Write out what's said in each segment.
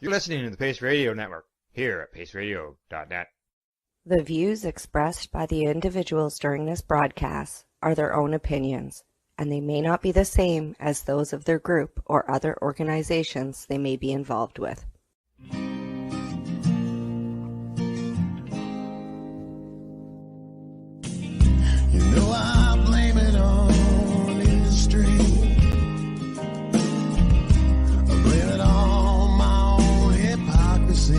You're listening to the Pace Radio Network here at paceradio.net. The views expressed by the individuals during this broadcast are their own opinions, and they may not be the same as those of their group or other organizations they may be involved with. You know I blame it on industry. I blame it on my own hypocrisy.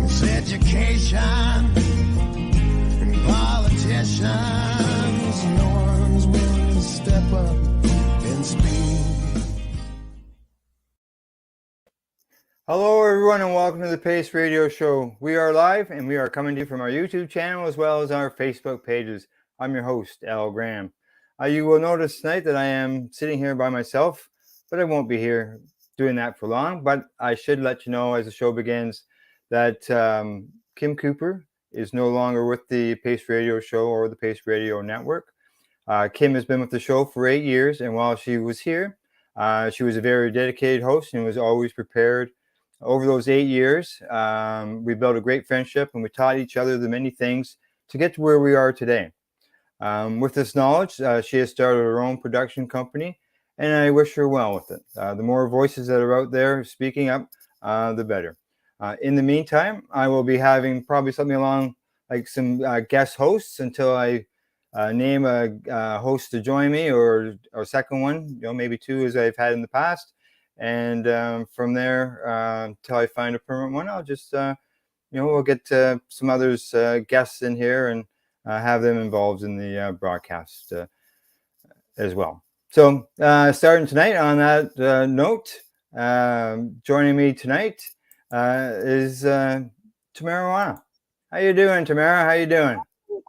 It's education and politicians. No one's willing to step up and speak. Hello, everyone, and welcome to the Pace Radio Show. We are live, and we are coming to you from our YouTube channel as well as our Facebook pages. I'm your host, Al Graham. You will notice tonight that I am sitting here by myself, but I won't be here doing that for long. But I should let you know as the show begins that Kim Cooper is no longer with the Pace Radio Show or the Pace Radio Network. Kim has been with the show for 8 years, and while she was here, she was a very dedicated host and was always prepared. Over those 8 years, we built a great friendship, and we taught each other the many things to get to where we are today. With this knowledge, she has started her own production company, and I wish her well with it. The more voices that are out there speaking up, the better. In the meantime, I will be having probably something along like some guest hosts until I name a host to join me, or second one, maybe two as I've had in the past. And from there, until I find a permanent one, I'll just, we'll get some others, guests in here and have them involved in the broadcast as well. So starting tonight on that note, joining me tonight is Tamara. How you doing, Tamara? How you doing?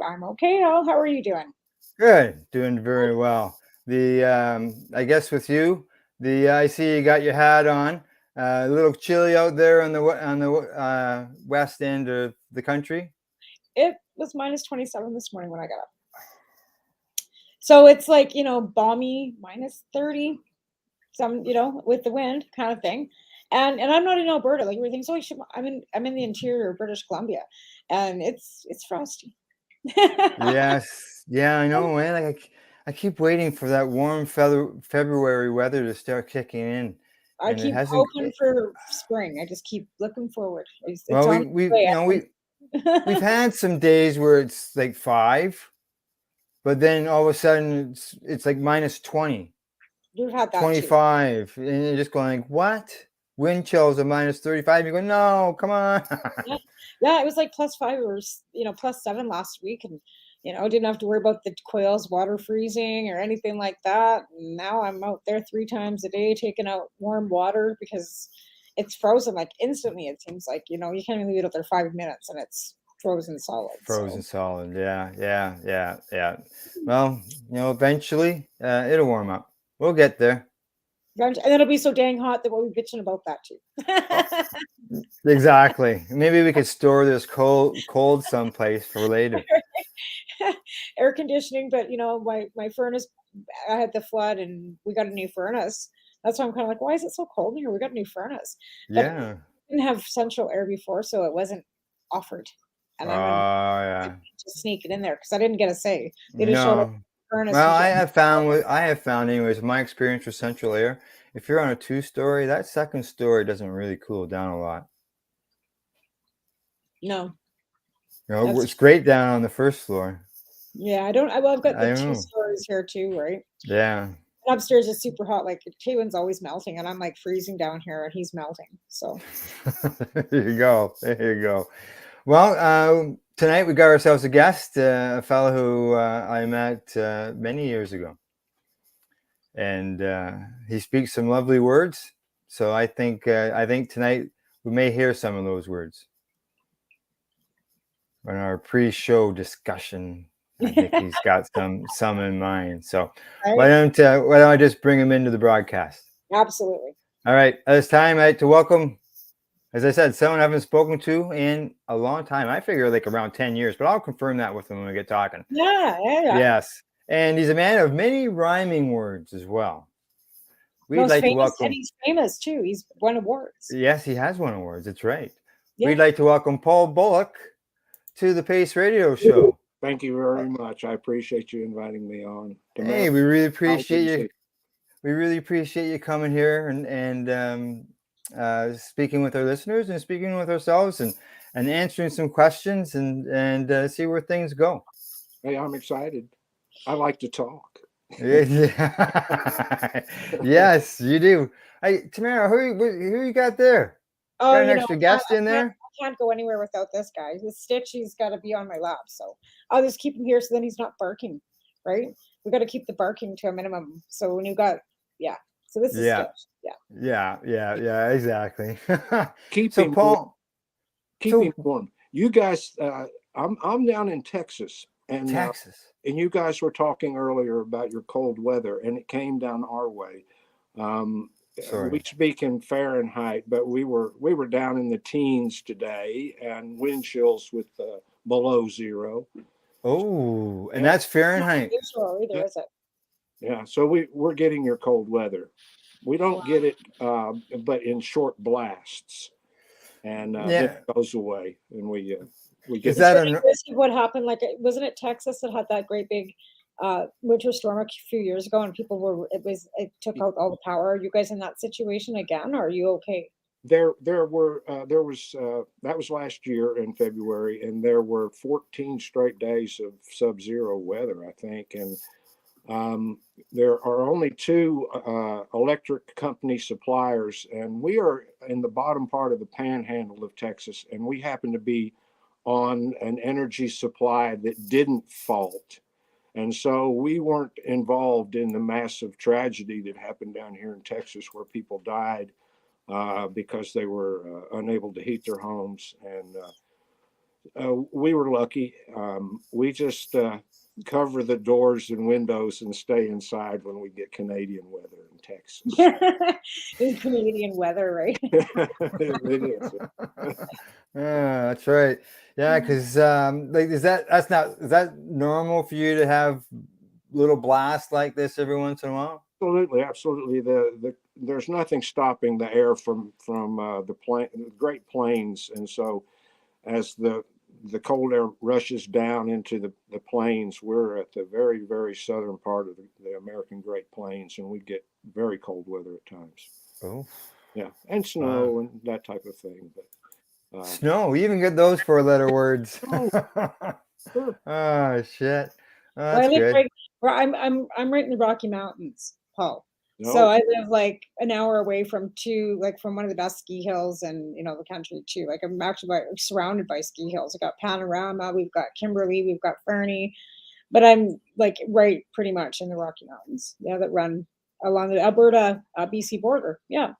I'm okay, Al. How are you doing? Good. Doing very well. I guess with you, I see you got your hat on. A little chilly out there on the west end of the country. It was minus 27 this morning when I got up. So it's like, balmy, minus 30, with the wind kind of thing. And I'm not in Alberta. Like everything's I'm in the interior of British Columbia, and it's frosty. Yes. Yeah, I know, man. Like I keep waiting for that warm February weather to start kicking in. I keep hoping for spring. I just keep looking forward. We've had some days where it's like 5, but then all of a sudden it's like minus 20. You've had that 25, too. And you're just going like, what? Wind chills of minus 35. You go, no, come on. Yeah, it was like plus 5 or plus 7 last week, and I didn't have to worry about the coils water freezing or anything like that. And now I'm out there 3 times a day taking out warm water because it's frozen like instantly. It seems like you can't even leave it out there 5 minutes and it's frozen solid. Solid. Yeah. Well, eventually it'll warm up. We'll get there. And it'll be so dang hot that we'll be bitching about that too. Exactly. Maybe we could store this cold someplace for later. Air conditioning, but my furnace, I had the flood and we got a new furnace. That's why I'm kind of like, why is it so cold in here? We got a new furnace. But yeah. We didn't have central air before, so it wasn't offered. And I'm just sneak it in there because I didn't get a say. They just showed up. Well, I have found anyways, my experience with central air, if you're on a 2-story, that second story doesn't really cool down a lot. No. It's great down on the first floor. Yeah, I've got the 2 stories here too, right? Yeah. And upstairs is super hot. Like Taywin's always melting, and I'm like freezing down here, and he's melting. So. There you go. Well, tonight we got ourselves a guest, a fellow who I met many years ago, and he speaks some lovely words. So I think tonight we may hear some of those words in our pre-show discussion. I think he's got some in mind. So why don't I just bring him into the broadcast? Absolutely. All right, it's time to welcome. As I said, someone I haven't spoken to in a long time. I figure like around 10 years, but I'll confirm that with him when we get talking. Yeah. Yes. And he's a man of many rhyming words as well. we'd Most like to famous, and welcome. he's famous too. He's won awards. Yes, he has won awards. That's right. Yeah. We'd like to welcome Paul Bullock to the Pace Radio Show. Thank you very much. I appreciate you inviting me on. Hey, we really How appreciate good to you. We really appreciate you coming here and speaking with our listeners and speaking with ourselves and answering some questions and see where things go. Hey, I'm excited. I like to talk. Yeah. Yes, you do. Hey, Tamara, who you got there? Oh, Got an you know, extra guest in there? I can't go anywhere without this guy. His Stitch, he's got to be on my lap. So I'll just keep him here so then he's not barking, right? We got to keep the barking to a minimum. So when you got, yeah. So this is Yeah. Stitch. Yeah. Yeah, exactly. Keep So him warm. Paul, Keep so him warm. You guys, I'm down in Texas, and Texas. you guys were talking earlier about your cold weather, and it came down our way. Sorry. We speak in Fahrenheit, but we were down in the teens today, and wind chills with below zero. Oh, and Yeah. that's Fahrenheit. Not usual either, Yeah. is it? Yeah, so we're getting your cold weather. We don't get it, but in short blasts, and then Yeah. it goes away, and we get. Is that It's really what happened? Like, wasn't it Texas that had that great big winter storm a few years ago, and people were it took out all the power? Are you guys in that situation again, or are you okay? There was that was last year in February, and there were 14 straight days of sub-zero weather, I think, and there are only two electric company suppliers, and we are in the bottom part of the panhandle of Texas, and we happen to be on an energy supply that didn't fault. And so we weren't involved in the massive tragedy that happened down here in Texas where people died because they were unable to heat their homes. And we were lucky. We just cover the doors and windows and stay inside when we get Canadian weather in Texas. It's Canadian weather, right? It is. Yeah, that's right. Yeah, because like is that normal for you to have little blasts like this every once in a while? Absolutely. There's nothing stopping the air from the Great Plains, and so as the cold air rushes down into the plains, we're at the very, very southern part of the American Great Plains, and we get very cold weather at times. Oh, yeah, and snow and that type of thing. But snow, we even get those four-letter words. Sure. Oh shit, oh, Well, that's good. I'm right in the Rocky Mountains, Paul. No. So I live like an hour away from one of the best ski hills in the country too. Like I'm actually surrounded by ski hills. I got Panorama, we've got Kimberly, we've got Fernie, but I'm like right pretty much in the Rocky Mountains. Yeah, that run along the Alberta BC border. Yeah.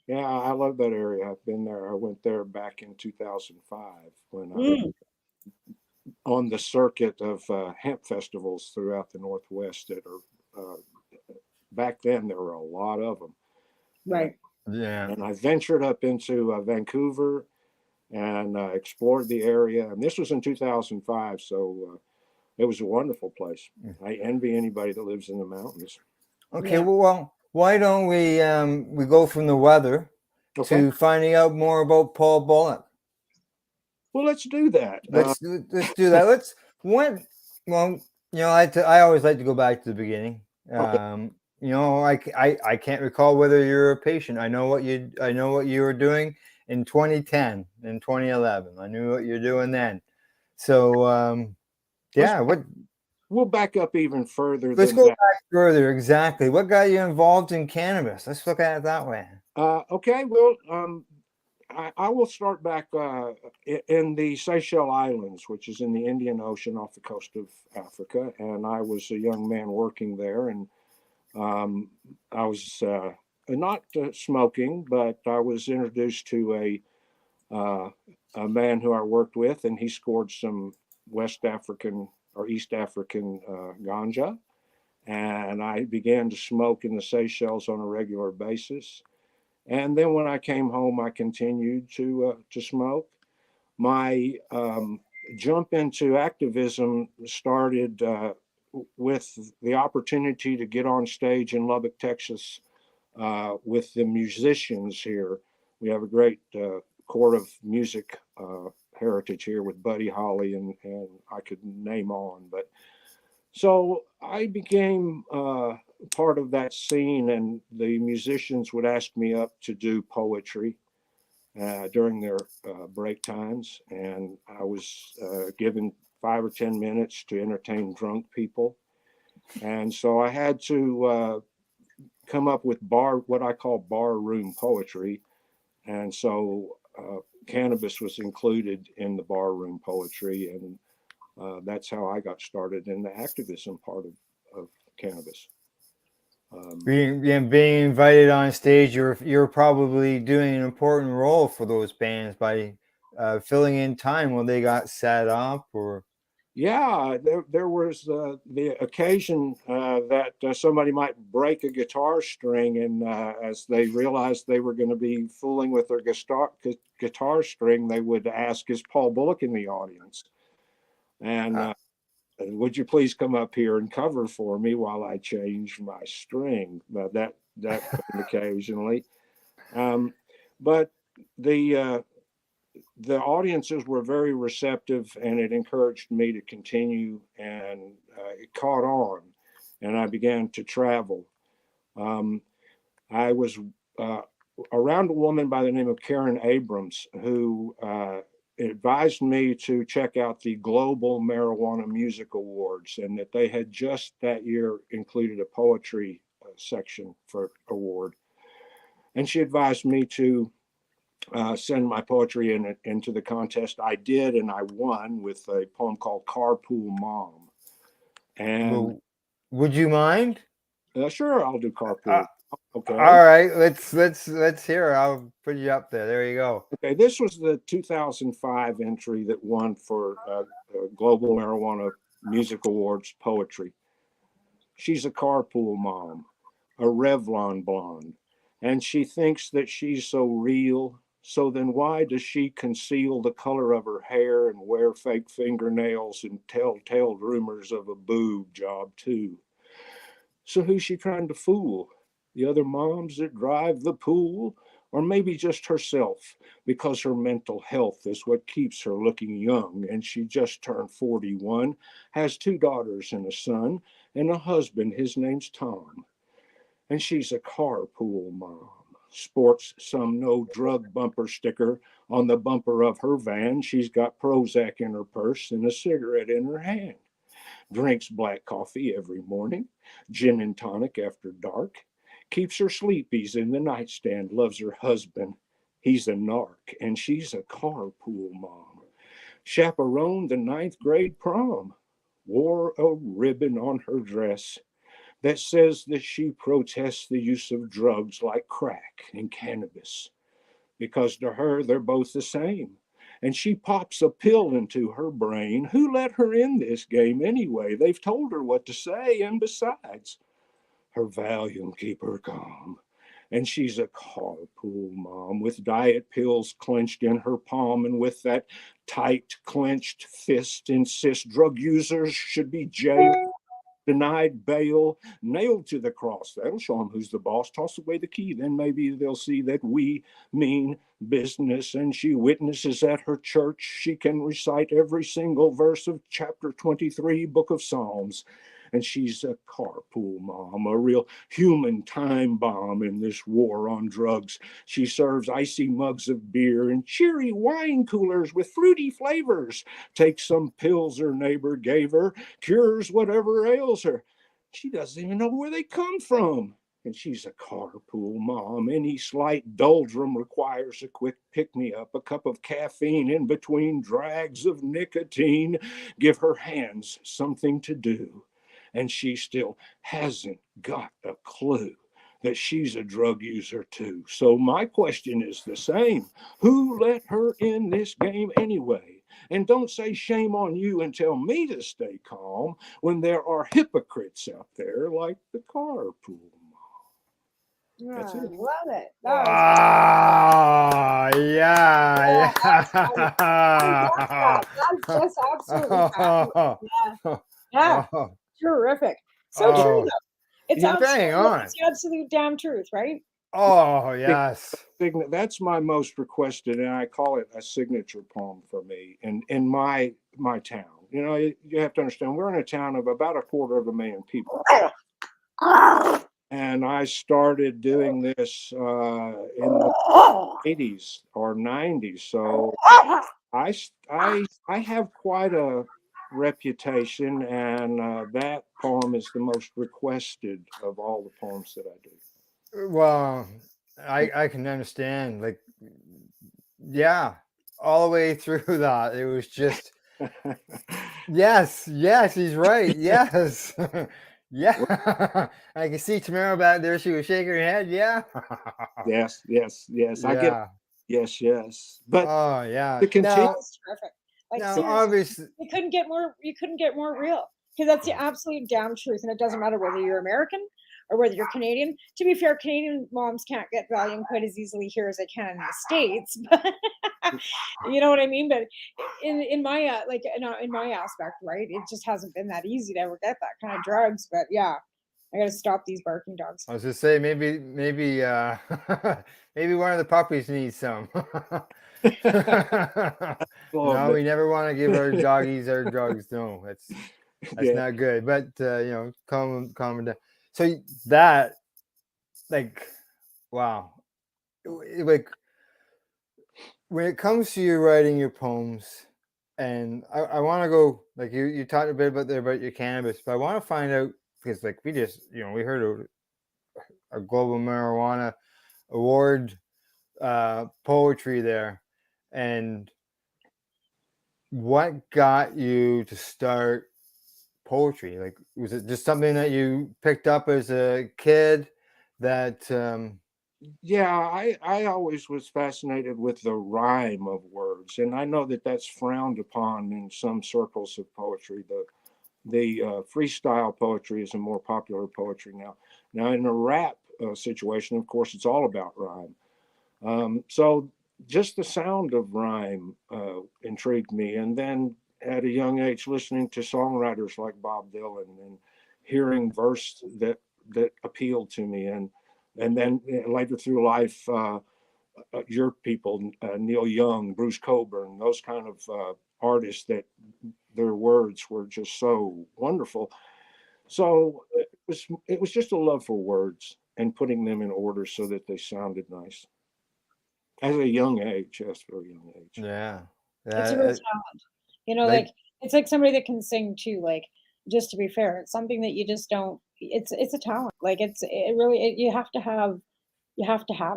Yeah, I love that area. I've been there. I went there back in 2005 when I was on the circuit of hemp festivals throughout the Northwest that are back then there were a lot of them. Right. Yeah. And I ventured up into Vancouver and explored the area. And this was in 2005, so it was a wonderful place. I envy anybody that lives in the mountains. Okay, well, why don't we go from the weather to finding out more about Paul Bullock? Well, let's do that. Let's do that. I always like to go back to the beginning. I can't recall whether you're a patient. I know what you were doing in 2010 and 2011. I knew what you're doing then. So we'll back up even further. Let's go back further. Exactly. What got you involved in cannabis? Let's look at it that way. Okay. Well, I will start back in the Seychelles Islands, which is in the Indian Ocean off the coast of Africa. And I was a young man working there, and I was not smoking, but I was introduced to a man who I worked with, and he scored some West African or East African ganja. And I began to smoke in the Seychelles on a regular basis. And then when I came home, I continued to smoke. My jump into activism started with the opportunity to get on stage in Lubbock, Texas, with the musicians here. We have a great core of music heritage here with Buddy Holly, and I could name on. But so I became part of that scene, and the musicians would ask me up to do poetry during their break times, and I was given 5 or 10 minutes to entertain drunk people. And so I had to come up with what I call bar room poetry. And so Cannabis was included in the bar room poetry, and that's how I got started in the activism part of Cannabis. Being invited on stage, you're probably doing an important role for those bands by filling in time when they got set up, or Yeah, there was the occasion that somebody might break a guitar string, and as they realized they were going to be fooling with their guitar string, they would ask, "Is Paul Bullock in the audience?" And would you please come up here and cover for me while I change my string? That happened occasionally, but the audiences were very receptive, and it encouraged me to continue, and it caught on, and I began to travel. I was around a woman by the name of Karen Abrams, who advised me to check out the Global Marijuana Music Awards, and that they had just that year included a poetry section for award. And she advised me to send my poetry into the contest. I did, and I won with a poem called Carpool Mom. And would you mind? Sure, I'll do Carpool. Okay. All right, let's hear it. I'll put you up there. There you go. Okay, this was the 2005 entry that won for Global Marijuana Music Awards poetry. She's a carpool mom, a Revlon blonde, and she thinks that she's so real. So then why does she conceal the color of her hair and wear fake fingernails and telltale rumors of a boob job too? So who's she trying to fool? The other moms that drive the pool? Or maybe just herself, because her mental health is what keeps her looking young, and she just turned 41, has 2 daughters and a son, and a husband, his name's Tom. And she's a carpool mom, sports some no drug bumper sticker on the bumper of her van. She's got Prozac in her purse and a cigarette in her hand. Drinks black coffee every morning, gin and tonic after dark. Keeps her sleepies in the nightstand, loves her husband. He's a narc, and she's a carpool mom. Chaperoned the 9th grade prom. Wore a ribbon on her dress that says that she protests the use of drugs like crack and cannabis, because to her they're both the same. And she pops a pill into her brain. Who let her in this game anyway? They've told her what to say, and besides, her Valium keep her calm. And she's a carpool mom with diet pills clenched in her palm, and with that tight clenched fist insists drug users should be jailed, denied bail, nailed to the cross. That'll show them who's the boss. Toss away the key, then maybe they'll see that we mean business. And she witnesses at her church. She can recite every single verse of chapter 23, book of Psalms. And she's a carpool mom, a real human time bomb in this war on drugs. She serves icy mugs of beer and cheery wine coolers with fruity flavors. Takes some pills her neighbor gave her, cures whatever ails her. She doesn't even know where they come from. And she's a carpool mom. Any slight doldrum requires a quick pick-me-up, a cup of caffeine in between drags of nicotine. Give her hands something to do. And she still hasn't got a clue that she's a drug user too. So my question is the same. Who let her in this game anyway? And don't say shame on you and tell me to stay calm when there are hypocrites out there like the carpool mom. Yeah, That's I it. love it. Ah, yeah. That's just absolutely fabulous. Yeah. Yeah. Terrific. So true, though. It's You're bang on. it's the absolute damn truth, right? Oh, yes. That's my most requested, and I call it a signature poem for me in my town. You know, you have to understand, we're in a town of about 250,000 people. And I started doing this in the 80s or 90s. So I have quite a reputation, and that poem is the most requested of all the poems that I do. Well, I can understand. Like, yeah, all the way through that. It was just, yes, he's right. Yes. Yeah. I can see Tamara back there. She was shaking her head. Yeah. Yes. I get Yeah. yes. But Oh, yeah. to continue, That's terrific. Like Now, seriously, obviously, you couldn't get more real, because that's the absolute damn truth. And it doesn't matter whether you're American or whether you're Canadian. To be fair, Canadian moms can't get Valium quite as easily here as they can in the States, but you know what I mean. But in my in my aspect, right, it just hasn't been that easy to ever get that kind of drugs. But yeah, I got to stop these barking dogs. I was just saying, maybe maybe one of the puppies needs some. No, we never want to give our doggies our drugs. No, that's yeah. not good. But calm down. So that, like, wow, like when it comes to you writing your poems, and I want to go, like, you talked a bit about your cannabis, but I want to find out, because like we just we heard a global marijuana award poetry there, and what got you to start poetry? Like, was it just something that you picked up as a kid that Yeah, I always was fascinated with the rhyme of words, and I know that that's frowned upon in some circles of poetry. The freestyle poetry is a more popular poetry now. Now, in a rap situation, of course, it's all about rhyme. So just the sound of rhyme intrigued me, and then at a young age, listening to songwriters like Bob Dylan and hearing verse that appealed to me, and then later through life, your people, Neil Young, Bruce Cockburn, those kind of artists that their words were just so wonderful. So it was just a love for words and putting them in order so that they sounded nice. At a young age, yes, very young age. yeah, It's a real talent. like, Like it's like somebody that can sing too. Like, just to be fair, it's something that you just don't. It's a talent. Like it really you have to have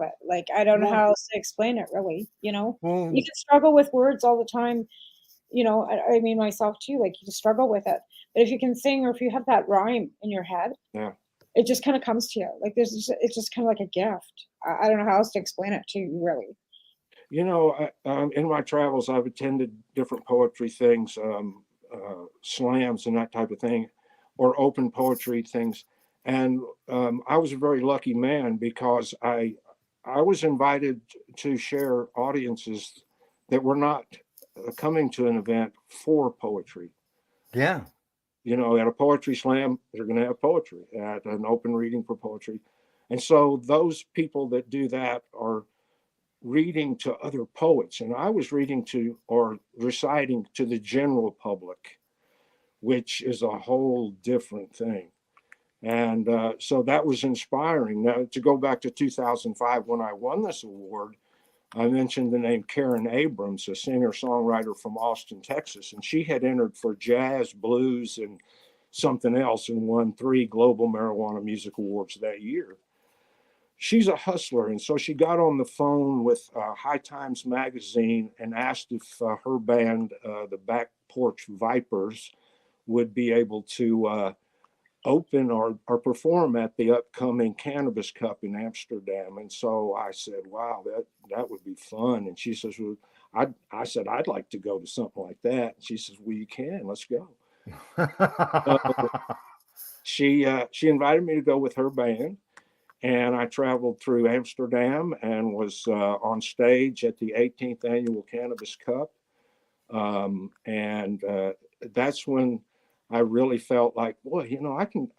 it. Like, I don't know well, how else to explain it. Really, you well, can struggle with words all the time. I mean myself too. Like, you just struggle with it. But if you can sing, or if you have that rhyme in your head, Yeah. it just kind of comes to you. Like, it's just kind of like a gift. I don't know how else to explain it to you. Really. In my travels, I've attended different poetry things, slams and that type of thing, or open poetry things. And I was a very lucky man because I was invited to share audiences that were not coming to an event for poetry. yeah. At a poetry slam, they're going to have poetry. At an open reading for poetry. And so those people that do that are reading to other poets, and I was reading to or reciting to the general public, which is a whole different thing. And so that was inspiring. Now, to go back to 2005, when I won this award, I mentioned the name Karen Abrams, a singer-songwriter from Austin, Texas, and she had entered for jazz, blues, and something else, and won 3 Global Marijuana Music Awards that year. She's a hustler, and so she got on the phone with High Times magazine and asked if her band, the Back Porch Vipers, would be able to open or perform at the upcoming Cannabis Cup in Amsterdam. And so I said, wow, that would be fun. And she says, well, I said, I'd like to go to something like that. And she says, well, you can, let's go. She invited me to go with her band. And I traveled through Amsterdam and was on stage at the 18th Annual Cannabis Cup. And that's when I really felt like, boy,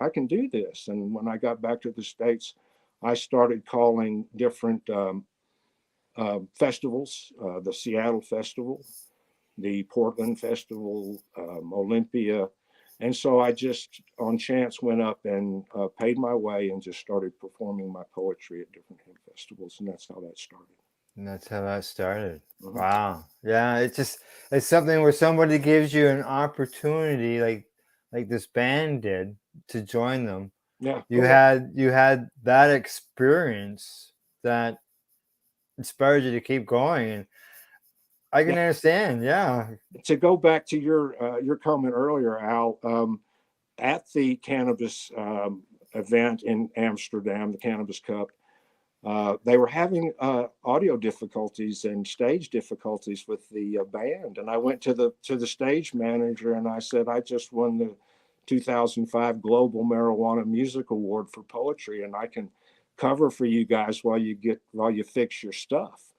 I can do this. And when I got back to the States, I started calling different festivals, the Seattle Festival, the Portland Festival, Olympia. And so I just on chance went up and paid my way and just started performing my poetry at different hemp festivals. And that's how that started. And that's how that started. Mhm. Wow. Yeah, it's something where somebody gives you an opportunity like this band did to join them. Yeah. You had that experience that inspired you to keep going, and I can understand. Yeah. To go back to your comment earlier, Al, at the cannabis event in Amsterdam, the Cannabis Cup, they were having audio difficulties and stage difficulties with the band, and I went to the stage manager and I said, I just won the 2005 Global Marijuana Music Award for poetry, and I can cover for you guys while you fix your stuff.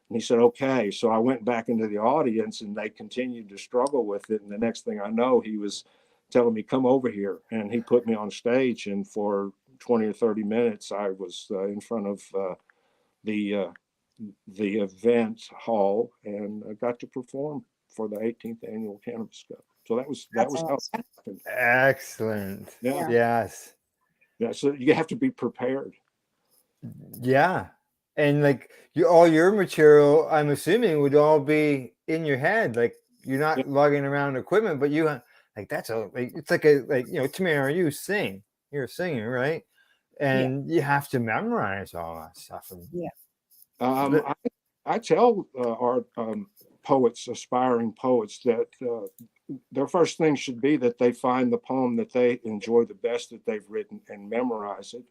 And he said, okay. So I went back into the audience and they continued to struggle with it. And the next thing I know, he was telling me, come over here. And he put me on stage. And for 20 or 30 minutes, I was in front of the event hall and I got to perform for the 18th annual Cannabis Cup. So that was how it happened. Excellent. Yeah. Yes. Yeah. So you have to be prepared. Yeah. And like all your material, I'm assuming, would all be in your head. Like you're not lugging around equipment, but you like it's like Tamara, you sing. You're a singer, right? And you have to memorize all that stuff. I tell our poets, aspiring poets, that their first thing should be that they find the poem that they enjoy the best that they've written and memorize it.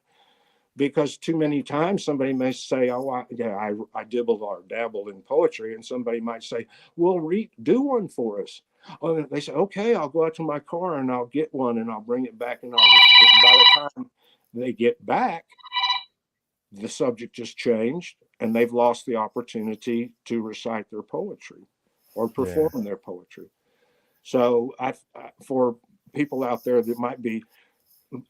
Because too many times somebody may say, oh, I dibble or dabble in poetry. And somebody might say, well, do one for us. Oh, they say, okay, I'll go out to my car and I'll get one and I'll bring it back and I'll read it. And by the time they get back, the subject just changed and they've lost the opportunity to recite their poetry or perform their poetry. So for people out there that might be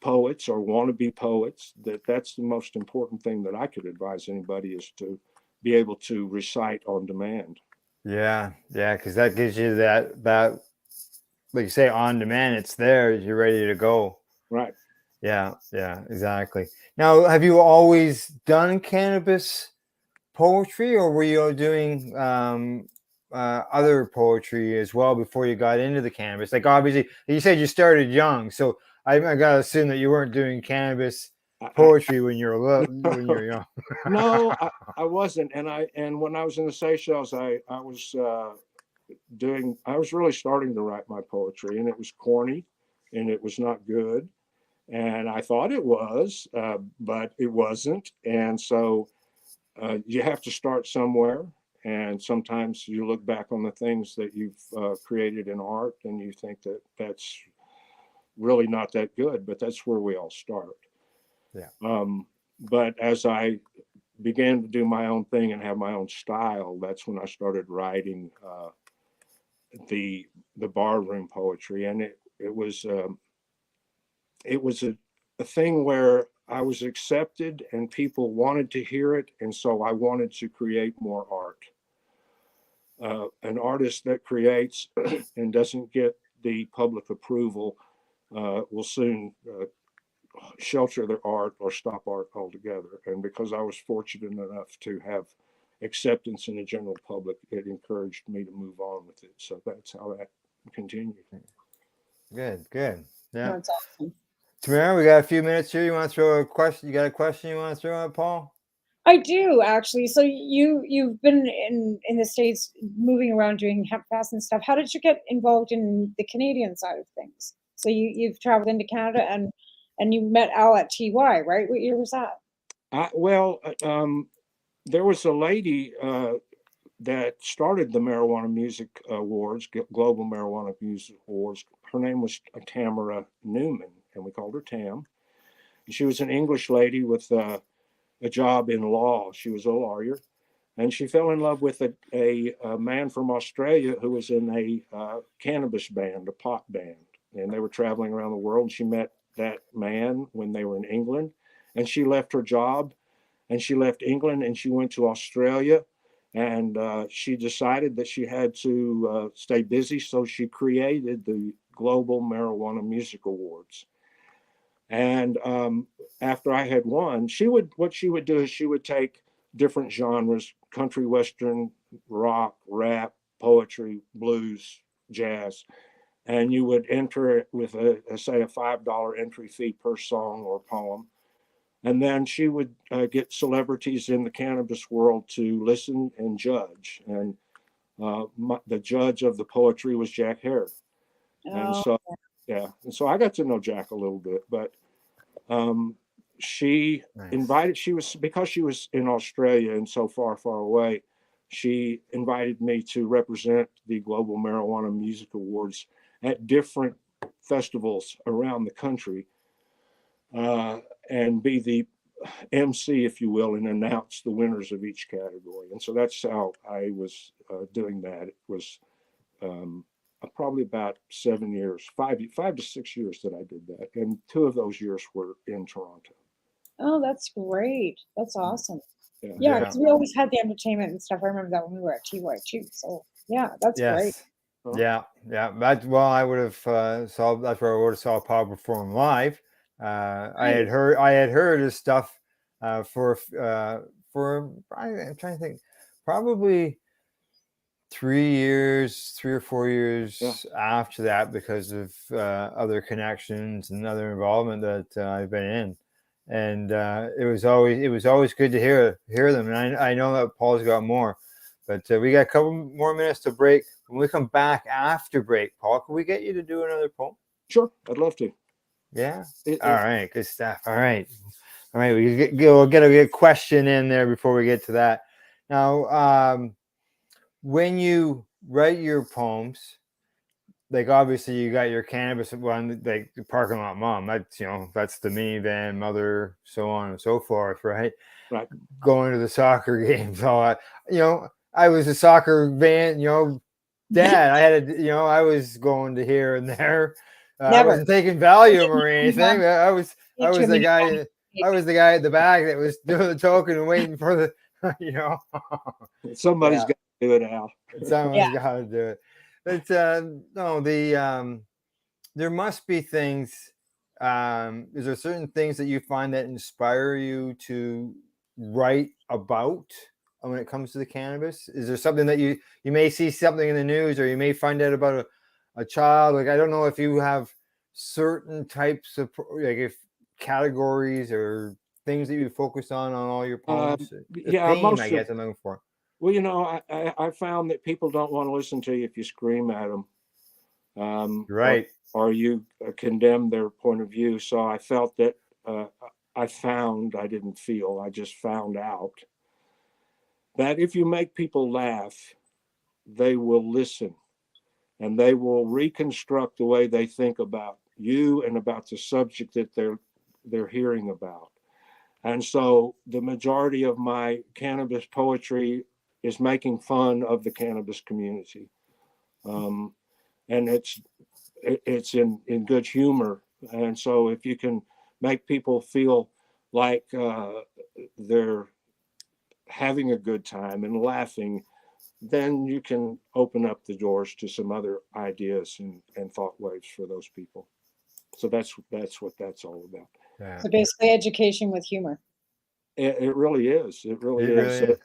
poets or want to be poets, that's the most important thing that I could advise anybody is to be able to recite on demand. Yeah, because that gives you that like you say, on demand. It's there. You're ready to go. Right. Yeah, exactly. Now, have you always done cannabis poetry, or were you doing other poetry as well before you got into the cannabis? Like obviously, you said you started young, so I gotta assume that you weren't doing cannabis poetry when you were young. No, I wasn't, and when I was in the Seychelles, I was really starting to write my poetry, and it was corny, and it was not good, and I thought it was, but it wasn't, and so you have to start somewhere. And sometimes you look back on the things that you've created in art and you think that that's really not that good, but that's where we all start. Yeah. But as I began to do my own thing and have my own style, that's when I started writing the barroom poetry. And it was a thing where I was accepted and people wanted to hear it. And so I wanted to create more art. An artist that creates and doesn't get the public approval will soon shelter their art or stop art altogether. And because I was fortunate enough to have acceptance in the general public, it encouraged me to move on with it. So that's how that continued. Good. Yeah. That's awesome. Tamara, we got a few minutes here. You want to throw a question? You got a question you want to throw at Paul? I do actually. So you've been in the States moving around doing hemp fest and stuff. How did you get involved in the Canadian side of things? So you've traveled into Canada and you met Al at TY, right? What year was that? There was a lady that started the Marijuana Music Awards, Global Marijuana Music Awards. Her name was Tamara Newman, and we called her Tam. She was an English lady with a job in law. She was a lawyer, and she fell in love with a man from Australia who was in a cannabis band, a pot band. and they were traveling around the world. And she met that man when they were in England, and she left her job, and she left England, and she went to Australia, and she decided that she had to stay busy, so she created the Global Marijuana Music Awards. And after I had won, what she would do is she would take different genres: country, western, rock, rap, poetry, blues, jazz, and you would enter it with say a $5 entry fee per song or poem. And then she would get celebrities in the cannabis world to listen and judge. And the judge of the poetry was Jack Hare. And Oh, so, yeah. And so I got to know Jack a little bit, but she Nice. because she was in Australia and so far, far away, she invited me to represent the Global Marijuana Music Awards at different festivals around the country, and be the MC, if you will, and announce the winners of each category. And so that's how I was doing that. It was probably about 7 years, 5 to 6 years that I did that. And 2 of those years were in Toronto. oh, that's great. That's awesome. Yeah. Yeah, Yeah. because we always had the entertainment and stuff. I remember that when we were at TY too. So yeah, that's great. Yes. Yeah. Yeah. That's well, I would have saw. That's where I would have saw Paul perform live. I had heard his stuff for I'm trying to think, probably 3 or 4 years after that, because of other connections and other involvement that I've been in. And it was always good to hear them. And I know that Paul's got more, but we got a couple more minutes to break. When we come back after break, Paul, can we get you to do another poem? Sure, I'd love to. Yeah. All right. Good stuff. All right. We'll get a question in there before we get to that. Now, when you write your poems, like obviously you got your cannabis one, like the parking lot mom. That's that's the minivan mother, so on and so forth, right? Right. Going to the soccer games, all that. I was a soccer van, dad. I had I was going to here and there. I wasn't taking Valium or anything. I was the guy. I was the guy at the back that was doing the token and waiting for the, Somebody's got to do it, Al. Someone's got to do it. But no, there must be things. Is there certain things that you find that inspire you to write about when it comes to the cannabis? Is there something that you may see something in the news, or you may find out about a child? Like, I don't know if you have certain types of if categories or things that you focus on all your poems. Theme, I guess I'm looking for. Well, I found that people don't want to listen to you if you scream at them. Right. Or you condemn their point of view. So I felt that I just found out that if you make people laugh, they will listen, and they will reconstruct the way they think about you and about the subject that they're hearing about. And so the majority of my cannabis poetry is making fun of the cannabis community. And it's in good humor. And so if you can make people feel like they're having a good time and laughing, then you can open up the doors to some other ideas and thought waves for those people. So that's what that's all about. Yeah. So basically education with humor. It really is. It really is.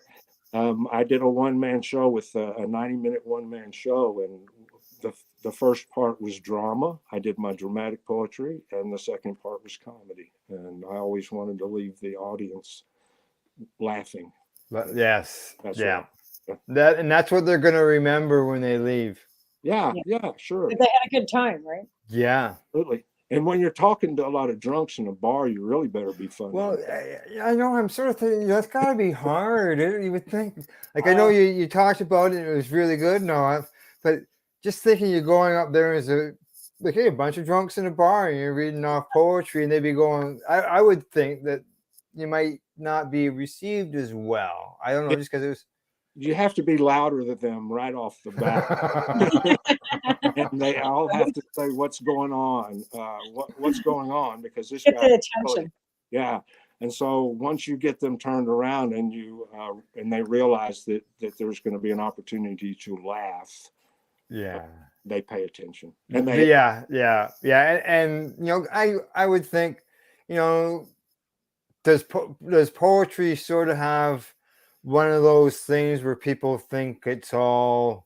I did a one-man show with a 90-minute one-man show, and the first part was drama. I did my dramatic poetry, and the second part was comedy. And I always wanted to leave the audience laughing. Yes. That's right. That, and that's what they're going to remember when they leave. Yeah, sure. But they had a good time, right? Yeah. Absolutely. And when you're talking to a lot of drunks in a bar, you really better be funny. Well, I know. I'm sort of thinking that's got to be hard. You would think. Like, I know you talked about it. It was really good. No, but just thinking you're going up there as a bunch of drunks in a bar and you're reading off poetry, and they'd be going. I would think that you might not be received as well. I don't know, just because it was. you have to be louder than them right off the bat. And they all have to say, what's going on? What's going on? Because this Get guy, the attention. yeah. And so once you get them turned around and and they realize that there's going to be an opportunity to laugh, Yeah. they pay attention. And Yeah. And I would think, does poetry sort of have one of those things where people think it's all,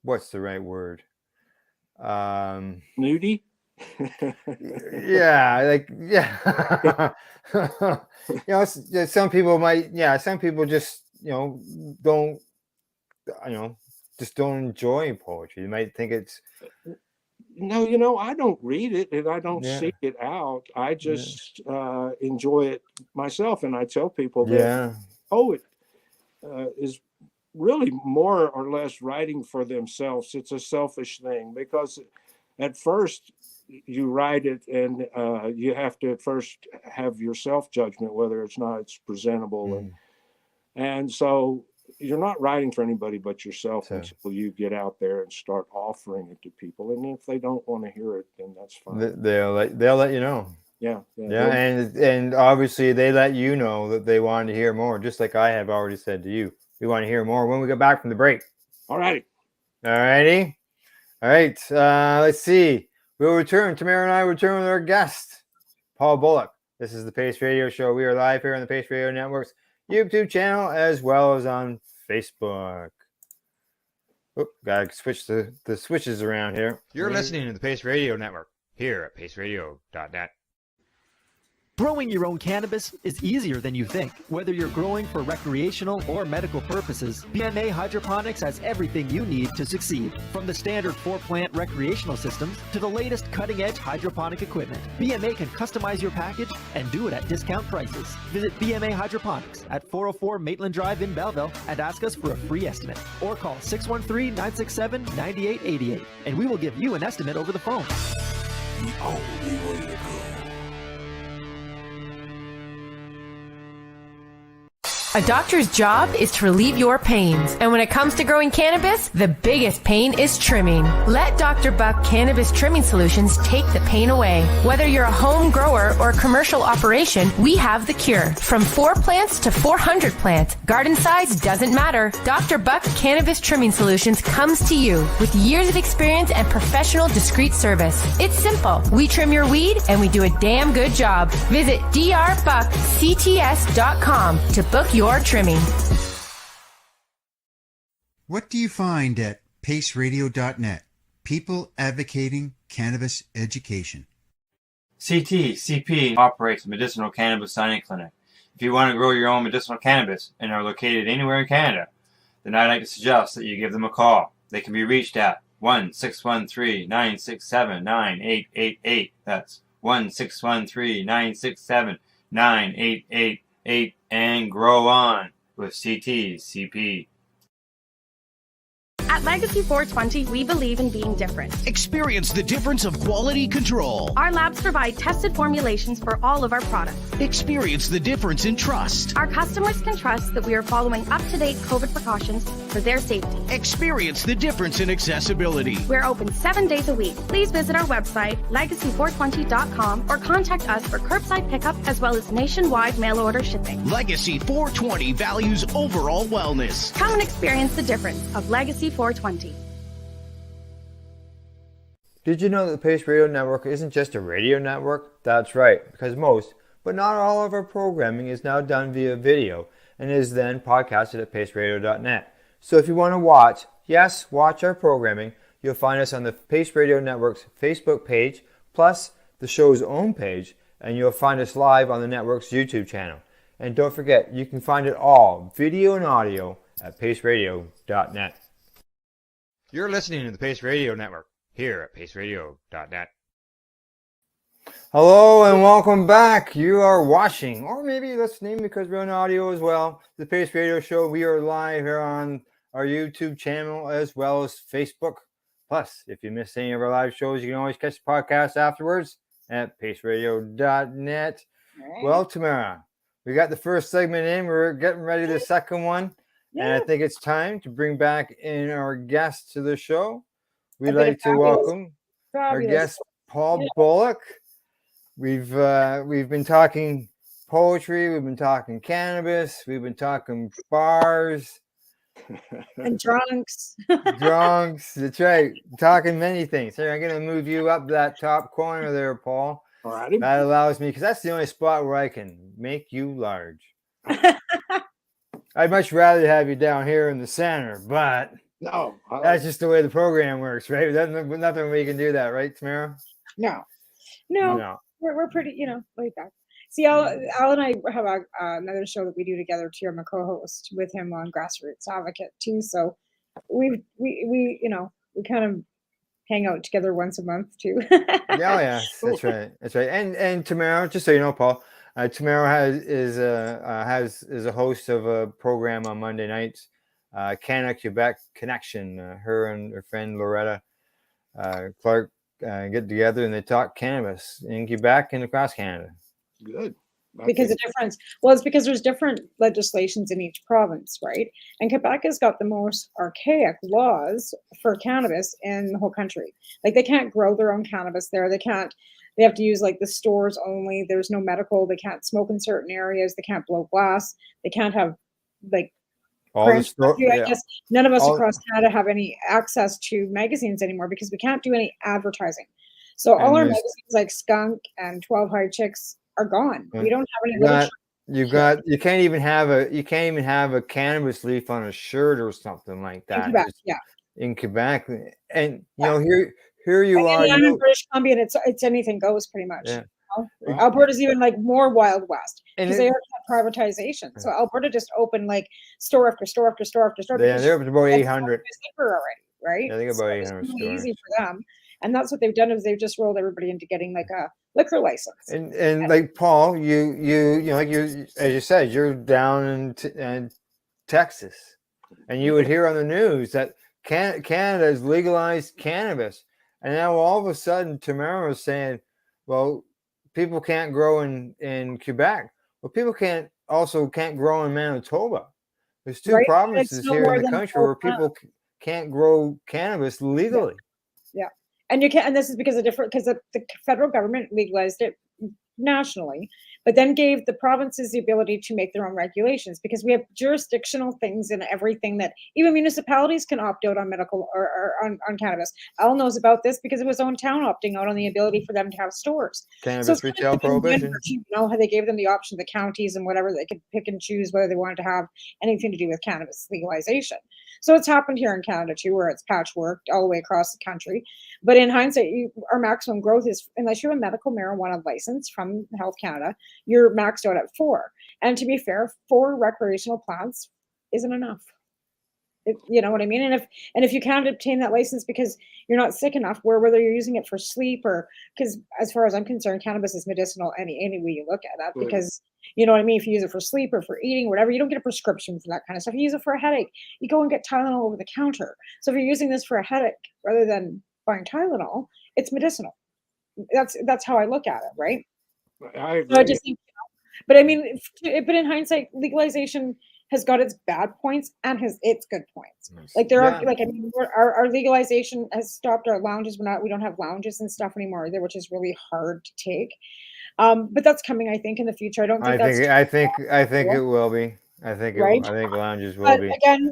what's the right word? Nudie? Yeah. Some people some people just, don't, just don't enjoy poetry. You might think it's, No, I don't read it and I don't yeah, seek it out. I just enjoy it myself. And I tell people that yeah, poet is really more or less writing for themselves. It's a selfish thing because at first you write it and you have to at first have your self judgment whether it's presentable, and so you're not writing for anybody but yourself So- until you get out there and start offering it to people. And if they don't want to hear it, then that's fine. they'll let you know. Yeah. Yeah, and obviously they let you know that they wanted to hear more, just like I have already said to you. We want to hear more when we get back from the break. All righty. All right. Let's see. We'll return. Tamara and I return with our guest, Paul Bullock. This is the Pace Radio Show. We are live here on the Pace Radio Network's YouTube channel as well as on Facebook. Gotta switch the switches around here. You're listening to the Pace Radio Network here at paceradio.net. Growing your own cannabis is easier than you think. Whether you're growing for recreational or medical purposes, BMA Hydroponics has everything you need to succeed. From the standard 4-plant recreational systems to the latest cutting-edge hydroponic equipment, BMA can customize your package and do it at discount prices. Visit BMA Hydroponics at 404 Maitland Drive in Belleville and ask us for a free estimate. Or call 613-967-9888 and we will give you an estimate over the phone. The only way to go. A doctor's job is to relieve your pains. And when it comes to growing cannabis, the biggest pain is trimming. Let Dr. Buck Cannabis Trimming Solutions take the pain away. Whether you're a home grower or commercial operation, we have the cure. From 4 plants to 400 plants, garden size doesn't matter. Dr. Buck Cannabis Trimming Solutions comes to you with years of experience and professional discreet service. It's simple. We trim your weed and we do a damn good job. Visit drbuckcts.com to book your trimming. What do you find at paceradio.net? People advocating cannabis education. CP operates a medicinal cannabis signing clinic. If you want to grow your own medicinal cannabis and are located anywhere in Canada, then I'd like to suggest that you give them a call. They can be reached at 1-613-967-9888. That's 1-613-967-9888. And grow on with CP. At Legacy 420, we believe in being different. Experience the difference of quality control. Our labs provide tested formulations for all of our products. Experience the difference in trust. Our customers can trust that we are following up-to-date COVID precautions for their safety. Experience the difference in accessibility. We're open 7 days a week. Please visit our website, legacy420.com, or contact us for curbside pickup as well as nationwide mail order shipping. Legacy 420 values overall wellness. Come and experience the difference of Legacy 420. Did you know that the Pace Radio Network isn't just a radio network? That's right, because most, but not all of our programming is now done via video and is then podcasted at paceradio.net. So if you want to watch our programming, you'll find us on the Pace Radio Network's Facebook page, plus the show's own page, and you'll find us live on the network's YouTube channel. And don't forget, you can find it all, video and audio, at paceradio.net. You're listening to the Pace Radio Network here at paceradio.net. Hello and welcome back. You are watching, or maybe listening because we're on audio as well, the Pace Radio Show. We are live here on our YouTube channel as well as Facebook. Plus, if you missed any of our live shows, you can always catch the podcast afterwards at paceradio.net. Right. Well, Tamara, we got the first segment in. We're getting ready for the second one. And I think it's time to bring back in our guest to the show. We'd like to welcome our guest, Paul Bullock. We've been talking poetry. We've been talking cannabis. We've been talking bars. And drunks. Drunks. That's right. Talking many things. Here, I'm going to move you up that top corner there, Paul. All righty. That allows me, because that's the only spot where I can make you large. I'd much rather have you down here in the center, but no, that's just the way the program works, right? Nothing we can do that, right, Tamara? No. We're pretty, laid back. See, Al and I have another show that we do together too. I'm a co-host with him on Grassroots Advocate too. So we kind of hang out together once a month too. Yes, that's right. That's right. And Tamara, just so you know, Paul, Tamara is a host of a program on Monday nights, Canada Quebec Connection. Her and her friend Loretta Clark get together and they talk cannabis in Quebec and across Canada. Good. Because the difference, it's because there's different legislations in each province, right? And Quebec has got the most archaic laws for cannabis in the whole country. Like they can't grow their own cannabis there. They have to use like the stores only. There's no medical. They can't smoke in certain areas. They can't blow glass. They can't have like I guess none of us across Canada have any access to magazines anymore because we can't do any advertising. So all our magazines like Skunk and 12 High Chicks are gone. We don't have any literature. You can't even have a cannabis leaf on a shirt or something like that. In Quebec, in Quebec, and here you are. In British Columbia, it's anything goes pretty much. Yeah. Alberta's even like more Wild West because they have privatization. So Alberta just opened like store after store after store after store. Yeah, they're up to about 800 already, right? Yeah, they got about 800 it's stores. Easy for them. And that's what they've done is they've just rolled everybody into getting like a liquor license. And like Paul, you like you as you said, you're down in Texas, and you would hear on the news that Canada has legalized cannabis, and now all of a sudden Tamara was saying, well, people can't grow in Quebec. Well, people can't grow in Manitoba. There's two provinces here in the country where people can't grow cannabis legally. Yeah. And you can't, and this is because the federal government legalized it nationally, but then gave the provinces the ability to make their own regulations because we have jurisdictional things in everything that even municipalities can opt out on medical or on cannabis. Al knows about this because of his own town opting out on the ability for them to have stores. Cannabis retail prohibition. How they gave them the option, the counties and whatever, they could pick and choose whether they wanted to have anything to do with cannabis legalization. So it's happened here in Canada too, where it's patchworked all the way across the country. But in hindsight, our maximum growth is, unless you have a medical marijuana license from Health Canada, you're maxed out at 4. And to be fair, 4 recreational plants isn't enough. You know what I mean? And if you can't obtain that license because you're not sick enough, whether you're using it for sleep or, because as far as I'm concerned, cannabis is medicinal any way you look at it, because you know what I mean? If you use it for sleep or for eating, whatever, you don't get a prescription for that kind of stuff. You use it for a headache, you go and get Tylenol over the counter. So if you're using this for a headache rather than buying Tylenol, it's medicinal. That's how I look at it, right? I agree. So I just think, but I mean, but in hindsight, legalization has got its bad points and has its good points. Like there are, like, I mean, our legalization has stopped our lounges. We don't have lounges and stuff anymore either, which is really hard to take. But that's coming, I think, in the future. I think it will be. I think lounges will be. Again,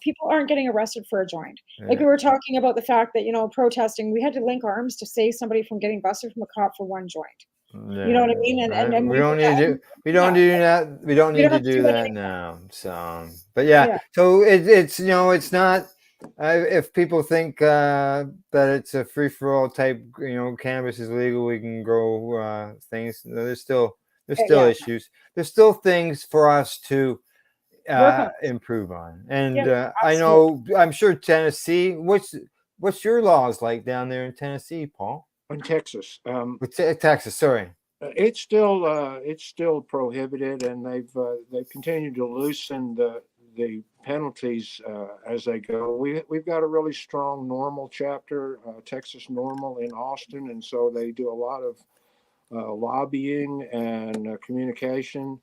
people aren't getting arrested for a joint. Like we were talking about the fact that, protesting, we had to link arms to save somebody from getting busted from a cop for one joint. Yeah. You know what I mean? And we don't need to do that now. So, but so it's it's not. If people think that it's a free for all type, cannabis is legal, we can grow things. There's still issues. There's still things for us to improve on. And I'm sure Tennessee. What's your laws like down there in Tennessee, Paul? In Texas, Texas. Sorry, it's still prohibited, and they've continued to loosen the penalties as they go. We've got a really strong NORML chapter, Texas NORML in Austin, and so they do a lot of lobbying and communication.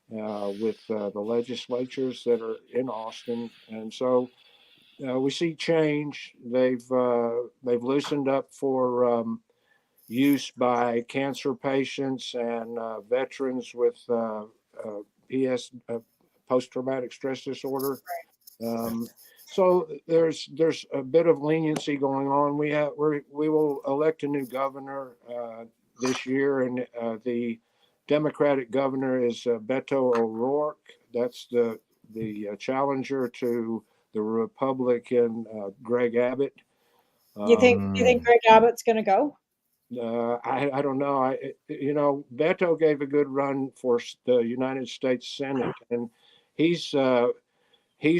with the legislatures that are in Austin, and so we see change. They've loosened up for use by cancer patients and veterans with post-traumatic stress disorder. So there's a bit of leniency going on. We will elect a new governor this year, and the Democratic governor is Beto O'Rourke. That's the challenger to the Republican Greg Abbott. You think Greg Abbott's going to go? I don't know. Beto gave a good run for the United States Senate, and he's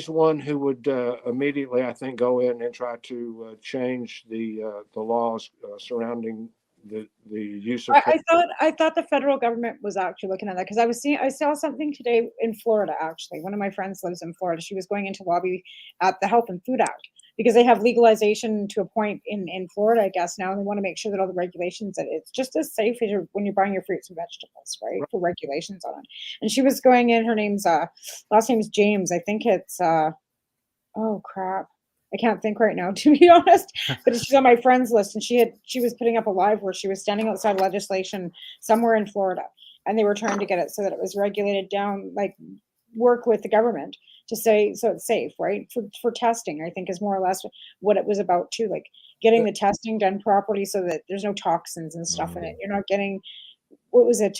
one who would immediately, I think, go in and try to change the laws surrounding the use of. I thought the federal government was actually looking at that, because I saw something today in Florida. Actually, one of my friends lives in Florida. She was going into lobby at the Health and Food Act, because they have legalization to a point in Florida, I guess, now, and they want to make sure that all the regulations, that it's just as safe as when you're buying your fruits and vegetables, right? For regulations on it. And she was going in, her name's last name is James. I think it's oh crap, I can't think right now, to be honest, but she's on my friends list, and she was putting up a live where she was standing outside legislation somewhere in Florida, and they were trying to get it so that it was regulated down, like work with the government to say so it's safe, right? For testing, I think, is more or less what it was about too, like getting the testing done properly so that there's no toxins and stuff in it. You're not getting, what was it,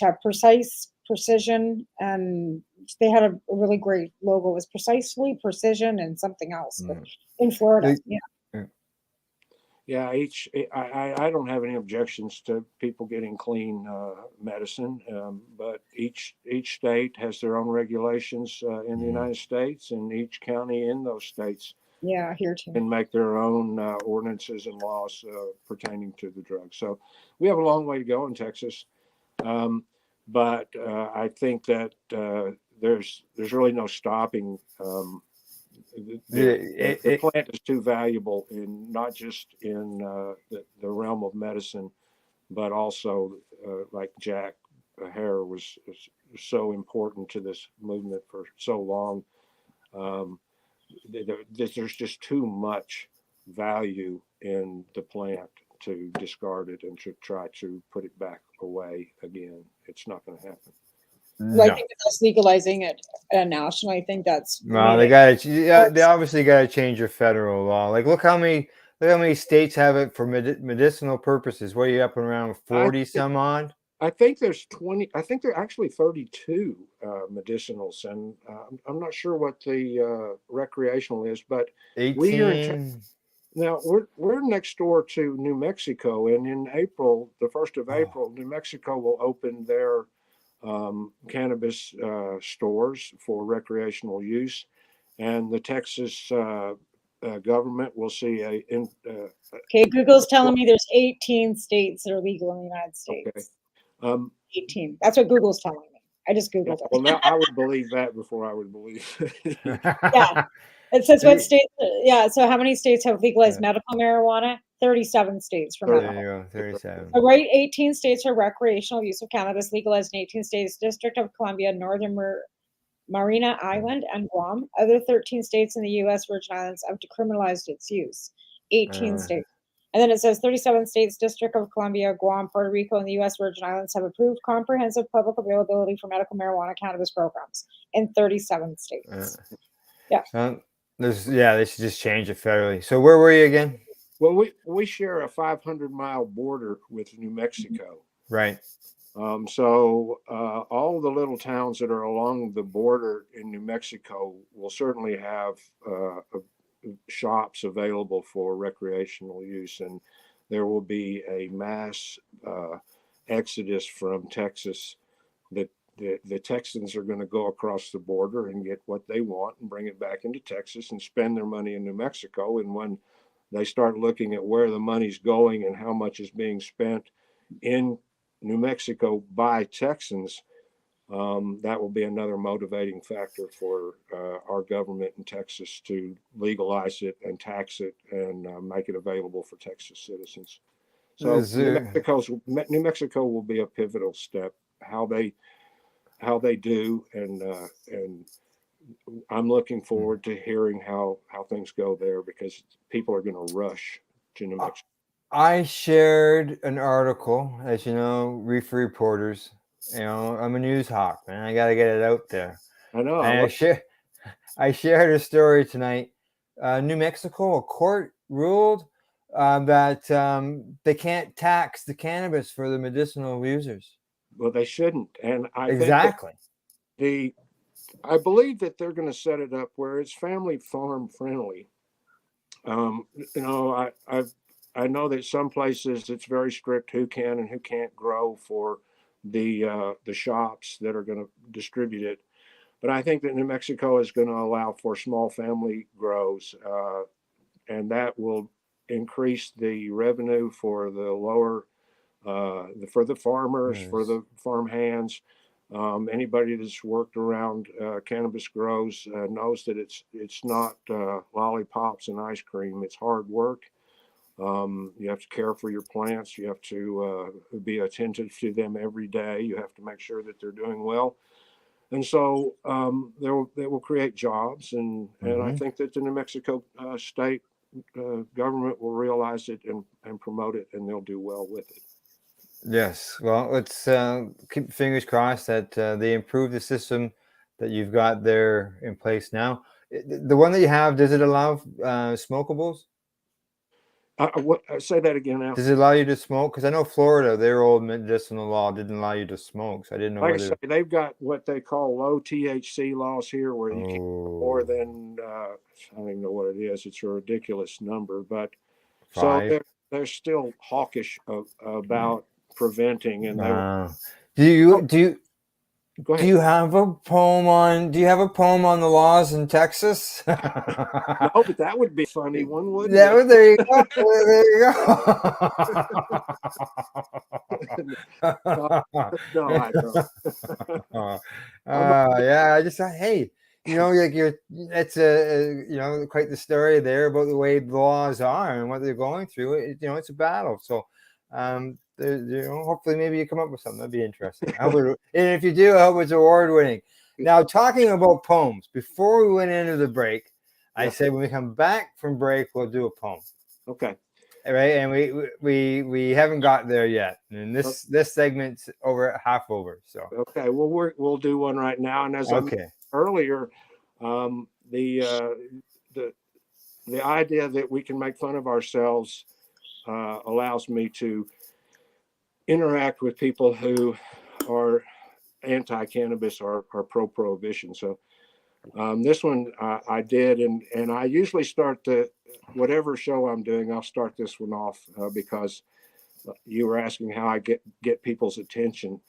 precision, and they had a really great logo. It was precisely, precision, and something else, but in Florida. Yeah, I don't have any objections to people getting clean medicine, but each state has their own regulations in the United States, and each county in those states here too can make their own ordinances and laws pertaining to the drug. So we have a long way to go in Texas, but I think that there's really no stopping. The plant is too valuable, in not just in the realm of medicine, but also like Jack Herer was so important to this movement for so long. There's just too much value in the plant to discard it and to try to put it back away again. It's not going to happen. Well, I think with us legalizing it nationally, I think that's they obviously got to change your federal law. Like, look how many states have it for medicinal purposes. What are you up and around 40 some odd? I think there's 20. I think there are actually 32 medicinals, and I'm not sure what the recreational is, but 18. Now we're next door to New Mexico, and in April, the 1st of April, New Mexico will open their cannabis stores for recreational use, and the Texas government will see okay, Google's telling me there's 18 states that are legal in the United States. Okay. 18. That's what Google's telling me. I just Googled it. Well, now I would believe that before I would believe it. Yeah. It says what states, so how many states have legalized medical marijuana? 37 states for medical. There you go, 37. So, right, 18 states are recreational use of cannabis, legalized in 18 states, District of Columbia, Northern Marina Island, and Guam. Other 13 states in the U.S. Virgin Islands have decriminalized its use. 18 states. And then it says 37 states, District of Columbia, Guam, Puerto Rico, and the U.S. Virgin Islands have approved comprehensive public availability for medical marijuana cannabis programs in 37 states. They should just change it federally. So where were you again? Well, we share a 500-mile border with New Mexico. Right. So all the little towns that are along the border in New Mexico will certainly have shops available for recreational use, and there will be a mass exodus from Texas. That the Texans are going to go across the border and get what they want and bring it back into Texas and spend their money in New Mexico. And when they start looking at where the money's going and how much is being spent in New Mexico by Texans, that will be another motivating factor for our government in Texas to legalize it and tax it and make it available for Texas citizens. So New Mexico will be a pivotal step. How they how they do, and I'm looking forward to hearing how things go there, because people are going to rush to New Mexico. I shared an article, as you know, reefer reporters. You know, I'm a news hawk, man. I got to get it out there. I know. And I shared a story tonight. New Mexico, a court ruled that they can't tax the cannabis for the medicinal users. Well, they shouldn't, and I think Exactly. that I believe that they're going to set it up where it's family farm friendly. You know, I know that some places it's very strict who can and who can't grow for the shops that are going to distribute it. But I think that New Mexico is going to allow for small family grows, and that will increase the revenue for the lower, for the farmers, for the farm hands. Anybody that's worked around cannabis grows knows that it's not lollipops and ice cream. It's hard work. You have to care for your plants. You have to be attentive to them every day. You have to make sure that they're doing well. And so they will create jobs, and I think that the New Mexico state government will realize it and promote it, and they'll do well with it. Yes. Well, let's keep fingers crossed that they improve the system that you've got there in place now. The one that you have, does it allow smokables? Say that again now. Does it allow you to smoke? Because I know Florida, their old medicinal law didn't allow you to smoke. So I didn't know Like I whether. say, they've got what they call low THC laws here, where you can't more than I don't even know what it is. It's a ridiculous number, but 5. so they're still hawkish about preventing, and Do you go ahead. do you have a poem on the laws in Texas? No, but that would be a funny one, wouldn't it? There you go. No, I don't. Yeah, I just thought, hey, you know, like that's quite the story there about the way the laws are and what they're going through. It's a battle. So, hopefully maybe you come up with something that'd be interesting. And if you do, I hope it's award winning. Now, talking about poems, before we went into the break, I said when we come back from break, we'll do a poem. Okay. All right, and we haven't got there yet, and this segment's half over. So okay, well we'll do one right now, and as I mentioned earlier, the idea that we can make fun of ourselves allows me to interact with people who are anti-cannabis or pro-prohibition. So this one I did, and I usually start whatever show I'm doing, I'll start this one off because you were asking how I get people's attention,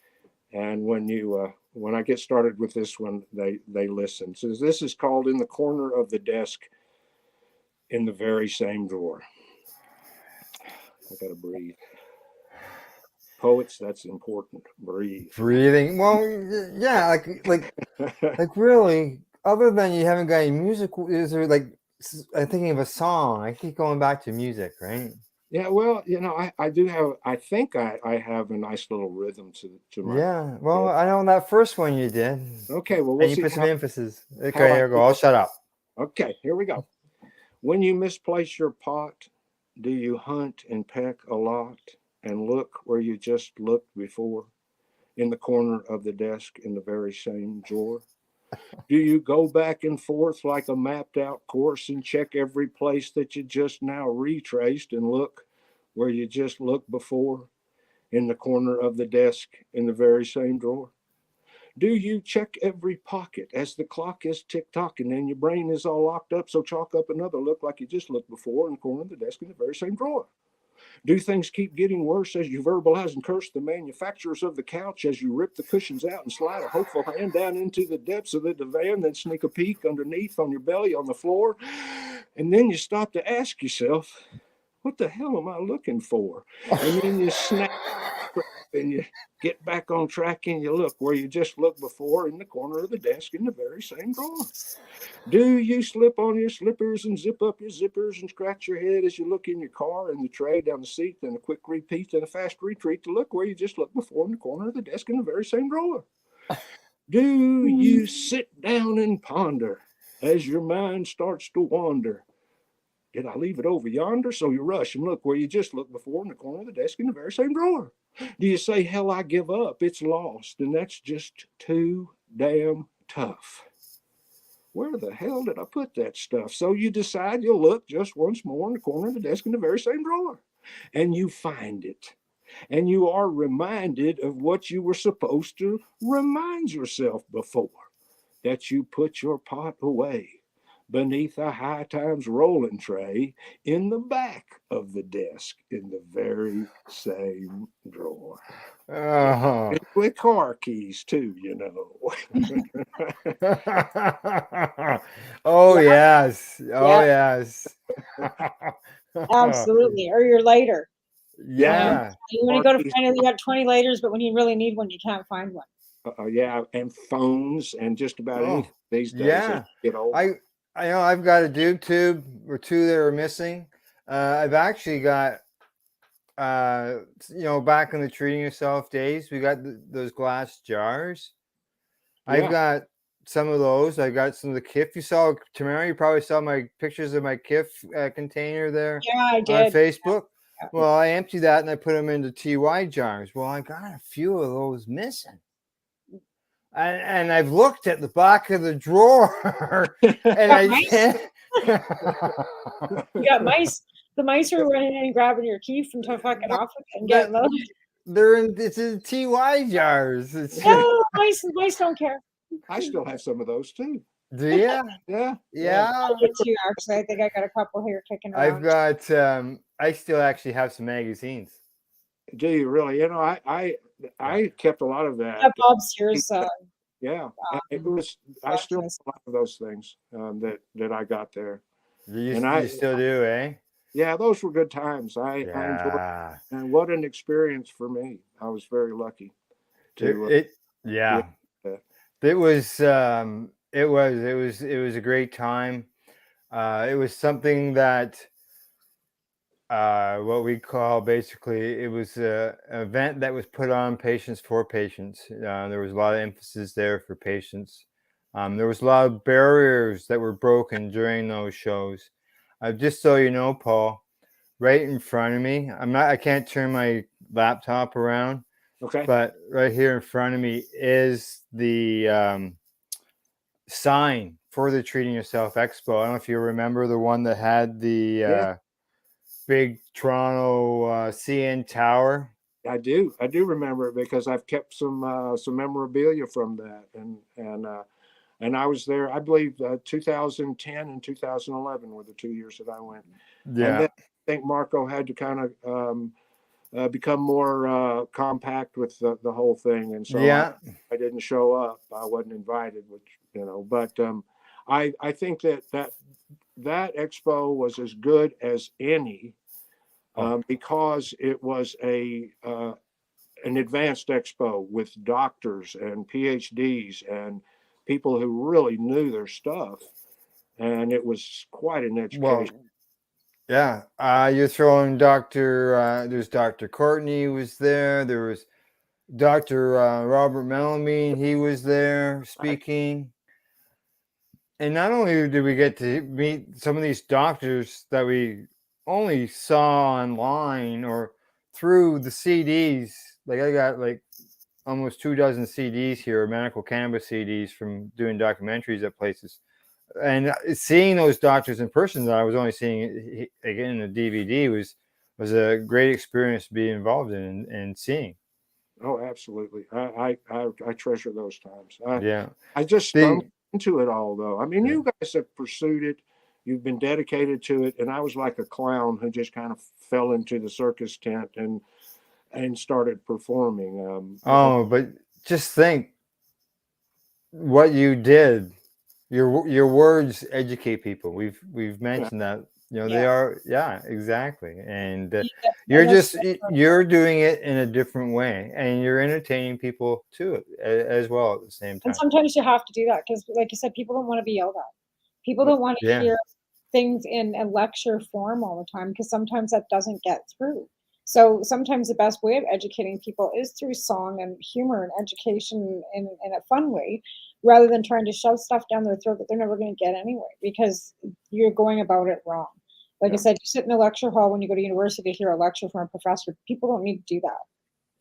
and when I get started with this one, they listen. So this is called "In the Corner of the Desk, in the Very Same Drawer." I gotta breathe. Poets, that's important. Breathe. Breathing. Well, yeah, like really. Other than you haven't got any music, is there I'm thinking of a song? I keep going back to music, right? Yeah, well, I do have. I think I have a nice little rhythm to my. Yeah. Well, I know that first one you did. Okay. Well, we'll you see put some emphasis. Okay, I here we go. I'll shut up. Okay, here we go. When you misplace your pot, do you hunt and peck a lot and look where you just looked before, in the corner of the desk in the very same drawer? Do you go back and forth like a mapped out course and check every place that you just now retraced and look where you just looked before, in the corner of the desk in the very same drawer? Do you check every pocket as the clock is tick-tocking and your brain is all locked up, so chalk up another look like you just looked before in the corner of the desk in the very same drawer? Do things keep getting worse as you verbalize and curse the manufacturers of the couch as you rip the cushions out and slide a hopeful hand down into the depths of the divan, then sneak a peek underneath on your belly on the floor? And then you stop to ask yourself, what the hell am I looking for? And then you snap and you get back on track and you look where you just looked before, in the corner of the desk in the very same drawer. Do you slip on your slippers and zip up your zippers and scratch your head as you look in your car and the tray down the seat, then a quick repeat and a fast retreat to look where you just looked before, in the corner of the desk in the very same drawer? Do you sit down and ponder as your mind starts to wander? Did I leave it over yonder? So you rush and look where you just looked before in the corner of the desk in the very same drawer. Do you say, hell, I give up, it's lost, and that's just too damn tough? Where the hell did I put that stuff? So you decide you'll look just once more in the corner of the desk in the very same drawer, and you find it. And you are reminded of what you were supposed to remind yourself before, that you put your pot away beneath a High Times rolling tray in the back of the desk in the very same drawer. Oh. With car keys too, you know. Oh yes. Oh Yeah. yes. Absolutely. Or your lighter. Yeah. You want to go to find it, you got 20 lighters, but when you really need one, you can't find one. Yeah, and phones and just about anything these days. Yeah. I know I've got a dude tube or two that are missing. I've actually got back in the Treating Yourself days, we got those glass jars. I've got some of those. I got some of the Kif. You saw, Tamara, you probably saw my pictures of my Kif container there I did. on Facebook. Yeah. Well, I emptied that and I put them into TY jars. Well, I got a few of those missing. And I've looked at the back of the drawer and I can't. You got mice. The mice are running in and grabbing your key from fucking off and getting loaded. It's in TY jars. No, mice don't care. I still have some of those too. Do you? Yeah. I did too, actually. I think I got a couple here kicking around. I've got I still actually have some magazines. Do you really? You know, I kept a lot of that. Bob Sears. Yeah, it was. I still have a lot of those things that I got there. You still do, eh? Yeah, those were good times. I enjoyed it. And what an experience for me. I was very lucky. It was a great time. It was something that what we call, basically, it was an event that was put on patients for patients. There was a lot of emphasis there for patients. There was a lot of barriers that were broken during those shows. Just so you know, Paul, right in front of me, I can't turn my laptop around. Okay. But right here in front of me is the sign for the Treating Yourself Expo. I don't know if you remember the one that had the big Toronto CN Tower. I do remember it because I've kept some memorabilia from that, and I was there. I believe 2010 and 2011 were the 2 years that I went. Yeah, and then I think Marco had to kind of become more compact with the whole thing, and so I didn't show up. I wasn't invited, which but I think that expo was as good as any. Because it was an advanced expo with doctors and PhDs and people who really knew their stuff, and it was quite an education. Well, you're throwing there's Dr. Courtney was there. There was Dr. Robert Melamine. He was there speaking. And not only did we get to meet some of these doctors that we only saw online or through the CDs, like I got like almost 24 CDs here, medical cannabis CDs from doing documentaries at places, and seeing those doctors in person that I was only seeing again in the DVD was a great experience to be involved in and seeing. Oh, absolutely. I treasure those times. I just stumbled into it all, though. I mean, you guys have pursued it. You've been dedicated to it, and I was like a clown who just kind of fell into the circus tent and started performing. But just think what you did. Your words educate people. We've mentioned that. They are. Yeah, exactly. And you're doing it in a different way, and you're entertaining people too as well at the same time. And sometimes you have to do that because, like you said, people don't want to be yelled at. People don't want to hear things in a lecture form all the time because sometimes that doesn't get through. So sometimes the best way of educating people is through song and humor and education in a fun way, rather than trying to shove stuff down their throat that they're never going to get anyway, because you're going about it wrong. Like I said, you sit in a lecture hall when you go to university to hear a lecture from a professor. People don't need to do that.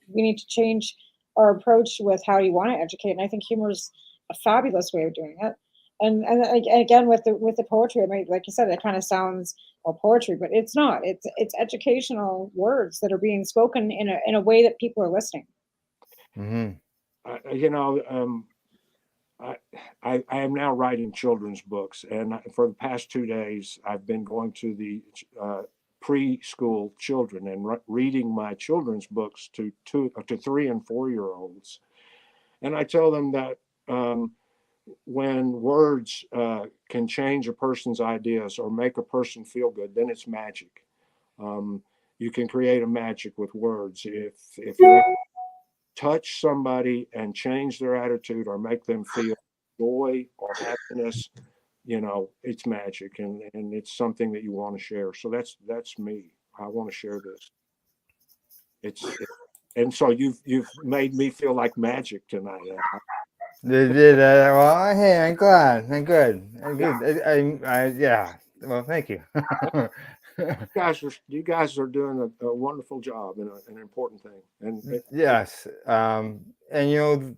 We need to change our approach with how you want to educate. And I think humor is a fabulous way of doing it. And again, with the poetry, I mean, like you said, it kind of sounds poetry, but it's not. It's educational words that are being spoken in a way that people are listening. You know, I am now writing children's books, and for the past 2 days, I've been going to the preschool children and reading my children's books to 3 and 4 year olds, and I tell them that when words can change a person's ideas or make a person feel good, then it's magic. You can create a magic with words. If you touch somebody and change their attitude or make them feel joy or happiness, you know, it's magic, and it's something that you want to share. So that's me. I want to share this. And so you've made me feel like magic tonight. They did. Well, hey, I'm glad. I'm good. I'm good. Yeah. Well, thank you. You guys are doing a wonderful job and an important thing. And yes. And you know,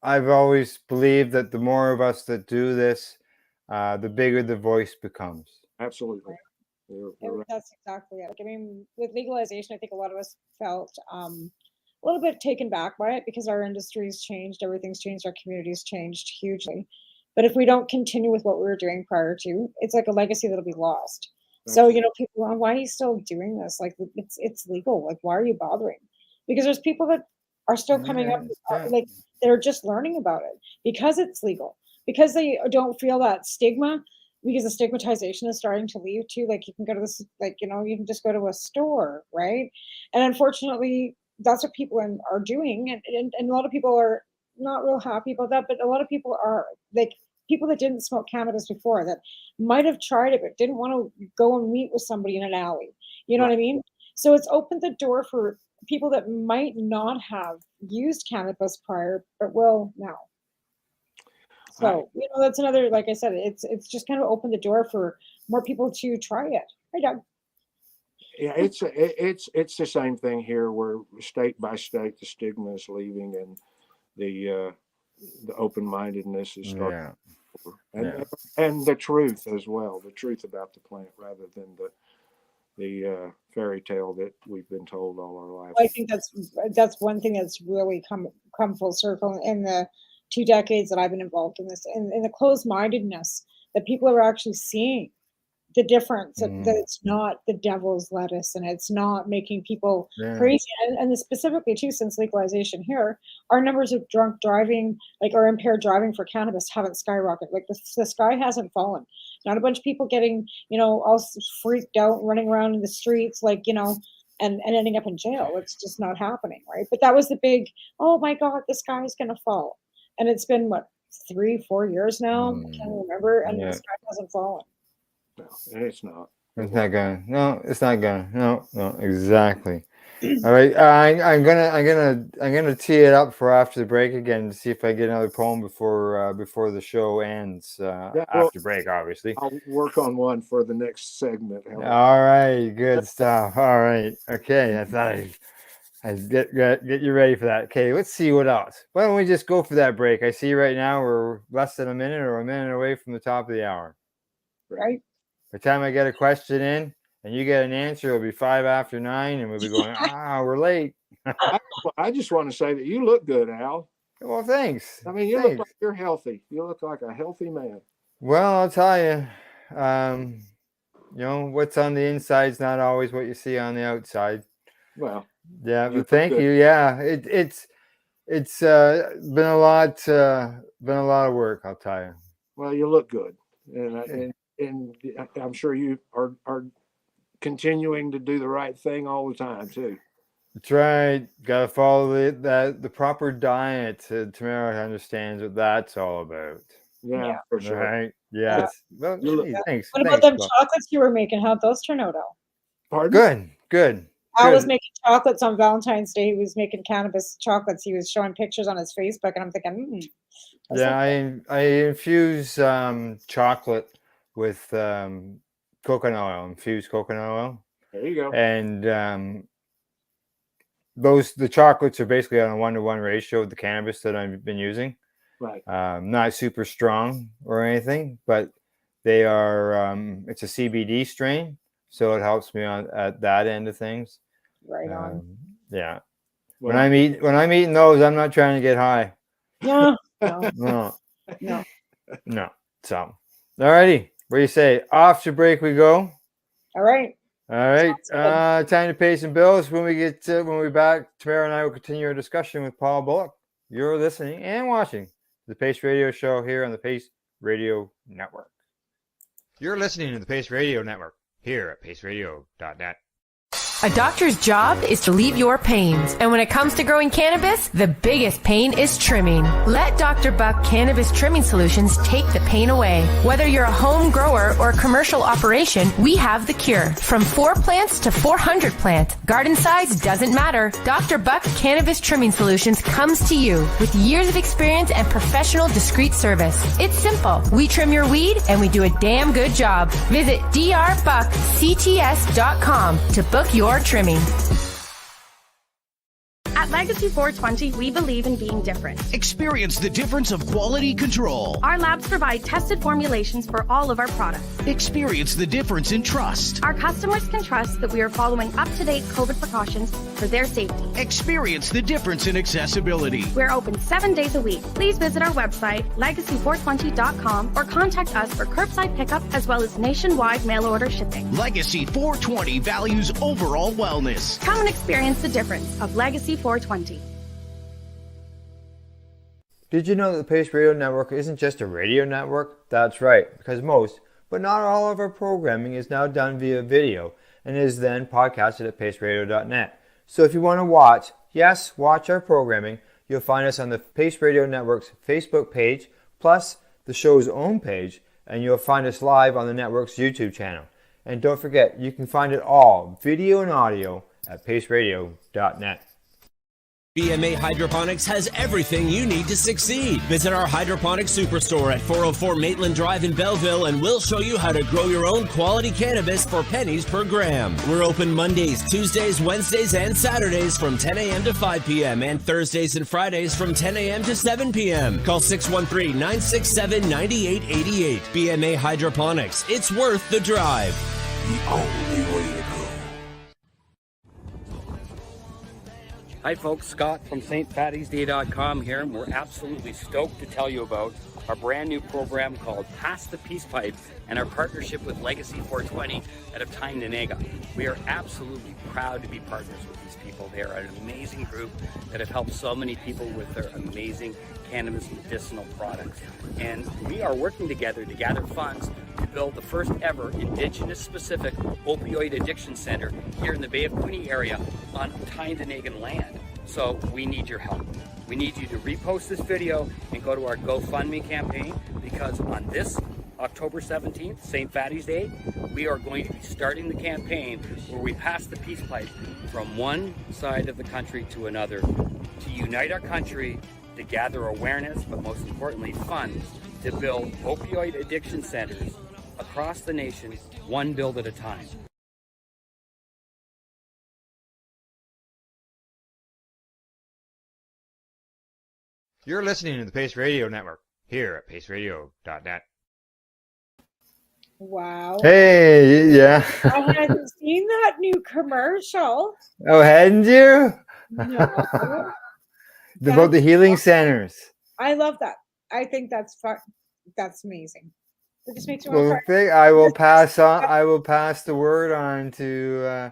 I've always believed that the more of us that do this, the bigger the voice becomes. Absolutely. You're right. That's exactly it. Like, I mean, with legalization, I think a lot of us felt a little bit taken back by it because our industry's changed, everything's changed, our community's changed hugely. But if we don't continue with what we were doing prior to, it's like a legacy that'll be lost. So, you know, people, why are you still doing this? Like, it's legal. Like, why are you bothering? Because there's people that are still coming up, like, they're just learning about it because it's legal, because they don't feel that stigma, because the stigmatization is starting to leave too. Like, you can go to this, like, you know, you can just go to a store, right? And unfortunately, that's what people are doing. And a lot of people are not real happy about that, but a lot of people are like, people that didn't smoke cannabis before, that might have tried it but didn't want to go and meet with somebody in an alley. You know what I mean? So it's opened the door for people that might not have used cannabis prior but will now. So, you know, that's another, like I said, it's just kind of opened the door for more people to try it. Right, Doug? Yeah, it's the same thing here, where state by state the stigma is leaving and the open-mindedness is starting. And the truth as well, the truth about the plant, rather than the fairy tale that we've been told all our life. I think that's one thing that's really come full circle in the 2 decades that I've been involved in this, and the closed-mindedness that people are actually seeing the difference, that it's not the devil's lettuce and it's not making people crazy. And specifically too, since legalization here, our numbers of drunk driving, like, or impaired driving for cannabis, haven't skyrocketed. Like, the sky hasn't fallen. Not a bunch of people getting, you know, all freaked out, running around in the streets, like, you know, and ending up in jail. It's just not happening, right? But that was the big, oh my God, the sky is going to fall. And it's been, what, 3-4 years now? I can't remember. And the sky hasn't fallen. No, it's not. It's not gonna. No, it's not gonna. No, exactly. All right, I'm gonna tee it up for after the break again to see if I get another poem before the show ends. After break, obviously. I'll work on one for the next segment. All right, good stuff. All right, okay. I thought I'd get you ready for that. Okay, let's see what else. Why don't we just go for that break? I see right now we're less than a minute or a minute away from the top of the hour. Right. By the time I get a question in and you get an answer, it'll be 5 after 9, and we'll be going, we're late. I just want to say that you look good, Al. Well, thanks. I mean, you look like you're healthy. You look like a healthy man. Well, I'll tell you, you know, what's on the inside is not always what you see on the outside. Well, yeah, but thank you. Yeah, it's been a lot of work, I'll tell you. Well, you look good, and I'm sure you are continuing to do the right thing all the time too. That's right. Got to follow the proper diet. Tamara understands what that's all about. Yeah, for sure. Right. Yes. Yeah. Well, thanks. What about them chocolates you were making? How'd those turn out, Al? Pardon? Good. Al was Good. making chocolates on Valentine's Day. He was making cannabis chocolates. He was showing pictures on his Facebook, and I'm thinking, that's Yeah, not I infuse chocolate with coconut oil, infused coconut oil, There you go. and the chocolates are basically on a 1-to-1 ratio with the cannabis that I've been using. Right. Not super strong or anything, but they are. It's a CBD strain, so it helps me at that end of things. right on. Yeah. Well, When I'm eating those, I'm not trying to get high. No, No. no. No. So, alrighty. What do you say? Off to break we go. All right. All right. Sounds Time to pay some bills. When we're back, Tamara and I will continue our discussion with Paul Bullock. You're listening and watching the Pace Radio Show here on the Pace Radio Network. You're listening to the Pace Radio Network here at paceradio.net. A doctor's job is to relieve your pains. And when it comes to growing cannabis, the biggest pain is trimming. Let Dr. Buck Cannabis Trimming Solutions take the pain away. Whether you're a home grower or a commercial operation, we have the cure. From 4 plants to 400 plants, garden size doesn't matter. Dr. Buck Cannabis Trimming Solutions comes to you with years of experience and professional discreet service. It's simple. We trim your weed and we do a damn good job. Visit drbuckcts.com to book your trimming. At Legacy 420, we believe in being different. Experience the difference of quality control. Our labs provide tested formulations for all of our products. Experience the difference in trust. Our customers can trust that we are following up-to-date COVID precautions for their safety. Experience the difference in accessibility. We're open 7 days a week. Please visit our website, legacy420.com, or contact us for curbside pickup as well as nationwide mail order shipping. Legacy 420 values overall wellness. Come and experience the difference of Legacy 420. Did you know that the Pace Radio Network isn't just a radio network? That's right, because most, but not all of our programming is now done via video and is then podcasted at paceradio.net. So if you want to watch our programming, you'll find us on the Pace Radio Network's Facebook page, plus the show's own page, and you'll find us live on the network's YouTube channel. And don't forget, you can find it all, video and audio, at paceradio.net. BMA Hydroponics has everything you need to succeed. Visit our hydroponics superstore at 404 Maitland Drive in Belleville and we'll show you how to grow your own quality cannabis for pennies per gram. We're open Mondays, Tuesdays, Wednesdays, and Saturdays from 10 a.m. to 5 p.m. and Thursdays and Fridays from 10 a.m. to 7 p.m. Call 613-967-9888. BMA Hydroponics. It's worth the drive. The only way to go. Hi folks, Scott from stfattiesday.com here, and we're absolutely stoked to tell you about our brand new program called Pass the Peace Pipe and our partnership with Legacy 420 out of Tyndonega. We are absolutely proud to be partners with these people. They are an amazing group that have helped so many people with their amazing cannabis medicinal products. And we are working together to gather funds to build the first ever Indigenous specific opioid addiction center here in the Bay of Quinte area on Tyndonega land. So we need your help. We need you to repost this video and go to our GoFundMe campaign, because on this October 17th, St. Fatty's Day, we are going to be starting the campaign where we pass the peace pipe from one side of the country to another to unite our country, to gather awareness, but most importantly funds to build opioid addiction centers across the nation, one build at a time. You're listening to the Pace Radio Network here at paceradio.net. Wow. Hey, yeah. I hadn't seen that new commercial. Oh, hadn't you? No. About the healing centers. I love that. I think that's amazing. It just makes me want Well, to cry. I will pass on. I will pass the word on to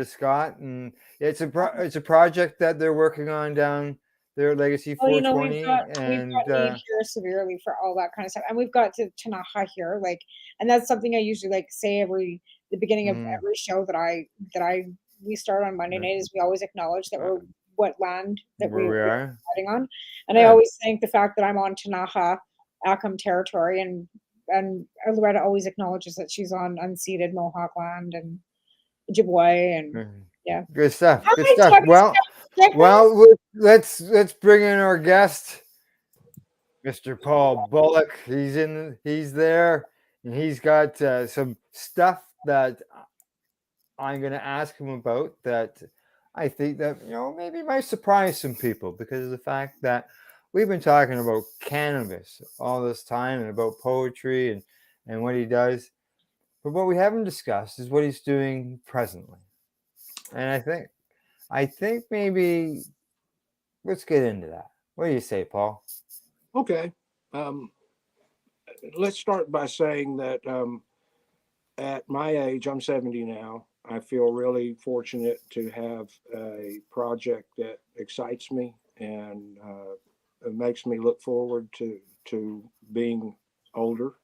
Scott, and it's a project that they're working on down there at Legacy 420. We've got need here severely for all that kind of stuff, and we've got to Tanaha here, and that's something I usually say the beginning of every show that we start on Monday night is we always acknowledge that we're what land that we're fighting on, and I always think the fact that I'm on Tanaha Acom territory, and Loretta always acknowledges that she's on unceded Mohawk land and Ojibwe and Yeah. Good stuff. All Good right, stuff. Chubby Well, let's bring in our guest, Mr. Paul Bullock. He's there, and he's got some stuff that I'm going to ask him about that I think that maybe might surprise some people because of the fact that we've been talking about cannabis all this time and about poetry and what he does, but what we haven't discussed is what he's doing presently. And I think maybe let's get into that. What do you say, Paul? Okay. Let's start by saying that at my age, I'm 70 now. I feel really fortunate to have a project that excites me and it makes me look forward to being older.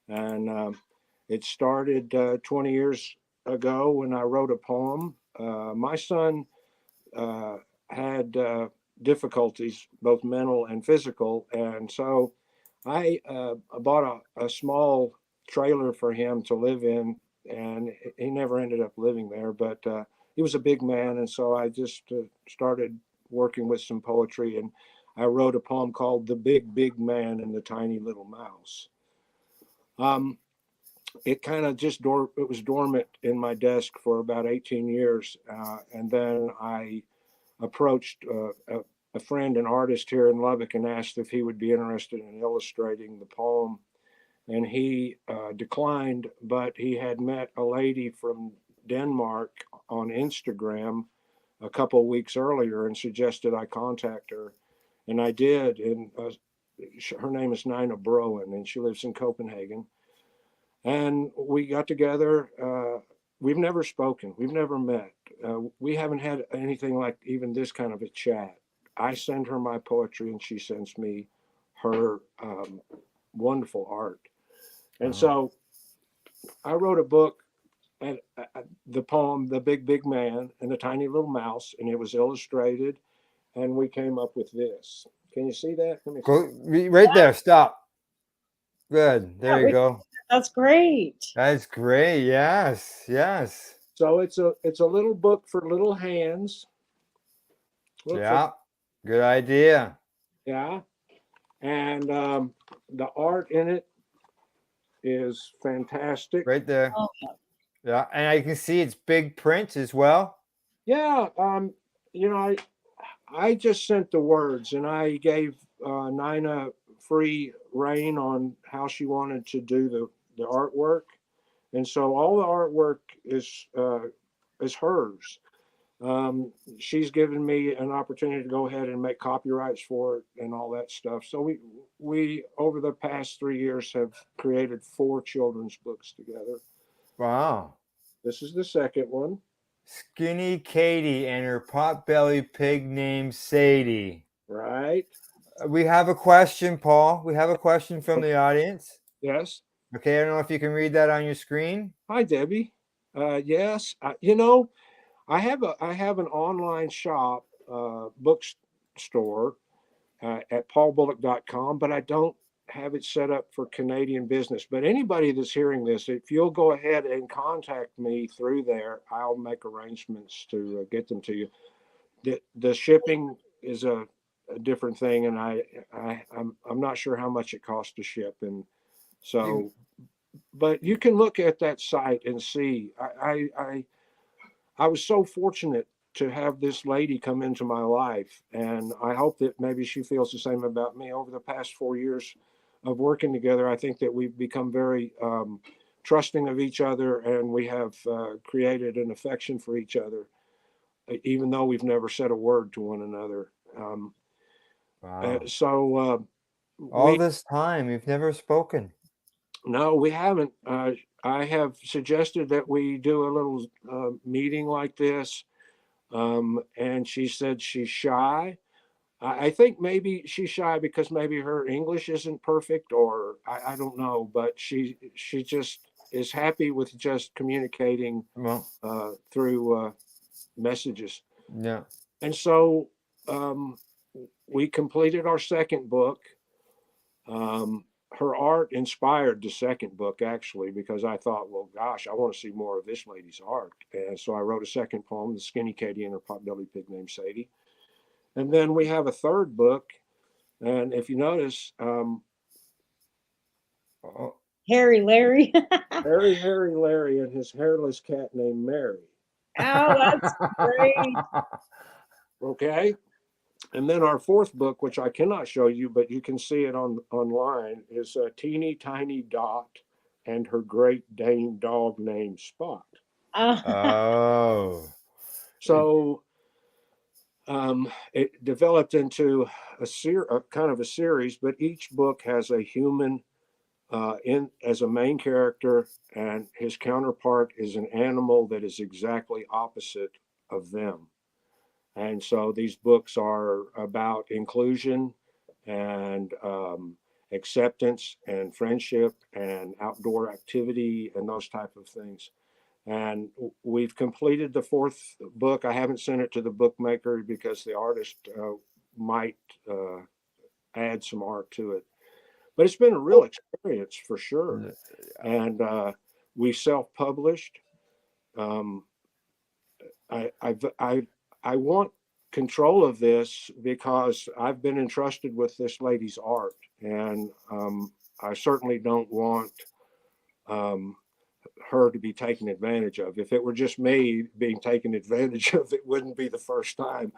And it started 20 years ago when I wrote a poem. My son had difficulties, both mental and physical, and so I bought a small trailer for him to live in, and he never ended up living there. But he was a big man, and so I just started working with some poetry, and I wrote a poem called "The Big Big Man and the Tiny Little Mouse." It kind of just it was dormant in my desk for about 18 years, and then I approached a friend, an artist here in Lubbock, and asked if he would be interested in illustrating the poem. And he declined, but he had met a lady from Denmark on Instagram a couple of weeks earlier and suggested I contact her. And I did. And her name is Nina Broen, and she lives in Copenhagen. And we got together. We've never spoken. We've never met. We haven't had anything like even this kind of a chat. I send her my poetry and she sends me her wonderful art. And so I wrote a book, the poem, The Big, Big Man and the Tiny Little Mouse, and it was illustrated. And we came up with this. Can you see that? Let me Go right there. Stop. Good. There you go. That's great. That's great. Yes. Yes. So it's a little book for little hands. Yeah. Good idea. Yeah. And the art in it is fantastic. Right there. Yeah. And I can see it's big print as well. Yeah. I just sent the words and I gave Nina free reign on how she wanted to do the artwork. And so all the artwork is hers. She's given me an opportunity to go ahead and make copyrights for it and all that stuff. So we over the past 3 years have created 4 children's books together. Wow. This is the second one. Skinny Katie and her potbelly pig named Sadie. Right. We have a question, Paul. We have a question from the audience. Yes. Okay, I don't know if you can read that on your screen. Hi, Debbie. Yes. I have an online shop, bookstore at paulbullock.com, but I don't have it set up for Canadian business. But anybody that's hearing this, if you'll go ahead and contact me through there, I'll make arrangements to get them to you. The shipping is a different thing, and I'm not sure how much it costs to ship, and so. But you can look at that site and see. I was so fortunate to have this lady come into my life, and I hope that maybe she feels the same about me. Over the past 4 years of working together, I think that we've become very trusting of each other, and we have created an affection for each other, even though we've never said a word to one another. Wow. All this time, you've never spoken. No, we haven't. I have suggested that we do a little meeting like this. And she said she's shy. I think maybe she's shy because maybe her English isn't perfect, or I don't know, but she just is happy with just communicating through messages. Yeah. And so we completed our second book. her art inspired the second book, actually, because I thought, well, gosh, I want to see more of this lady's art. And so I wrote a second poem, The Skinny Katie and Her Potbelly Pig Named Sadie. And then we have a third book. And if you notice, Harry Larry. Harry Larry and his hairless cat named Mary. Oh, that's great. Okay. And then our fourth book, which I cannot show you, but you can see it online, is a Teeny Tiny Dot and her Great Dane dog named Spot. Oh. So it developed into a kind of a series, but each book has a human in as a main character, and his counterpart is an animal that is exactly opposite of them. And so these books are about inclusion and acceptance and friendship and outdoor activity and those type of things. And we've completed the fourth book. I haven't sent it to the bookmaker because the artist might add some art to it. But it's been a real experience for sure. And we self-published. I want control of this because I've been entrusted with this lady's art, and I certainly don't want her to be taken advantage of. If it were just me being taken advantage of, it wouldn't be the first time,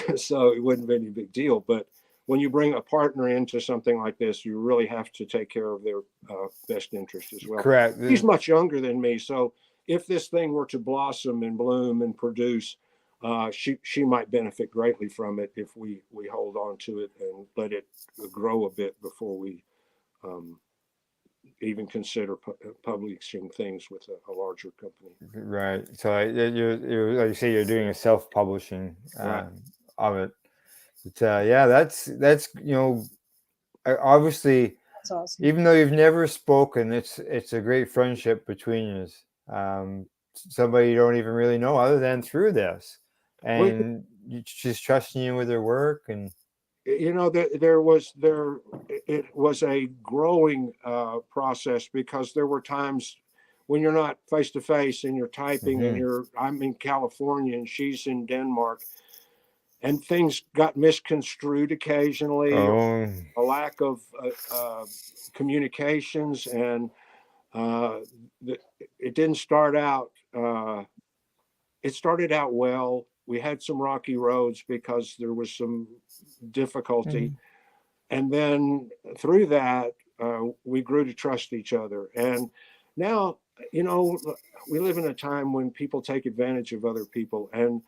so it wouldn't be any big deal. But when you bring a partner into something like this, you really have to take care of their best interest as well. Correct. He's much younger than me, so if this thing were to blossom and bloom and produce, she might benefit greatly from it if we hold on to it and let it grow a bit before we even consider publishing things with a larger company. Right. So you're like you say, you're doing a self-publishing Right. of it. But yeah, that's obviously, That's awesome. even though you've never spoken, it's a great friendship between you. Somebody you don't even really know other than through this, and she's trusting you with her work. And it was a growing process, because there were times when you're not face to face and you're typing and I'm in California and she's in Denmark, and things got misconstrued occasionally, or a lack of communications, and it didn't start out. It started out well. We had some rocky roads because there was some difficulty, and then through that we grew to trust each other. And now, we live in a time when people take advantage of other people, and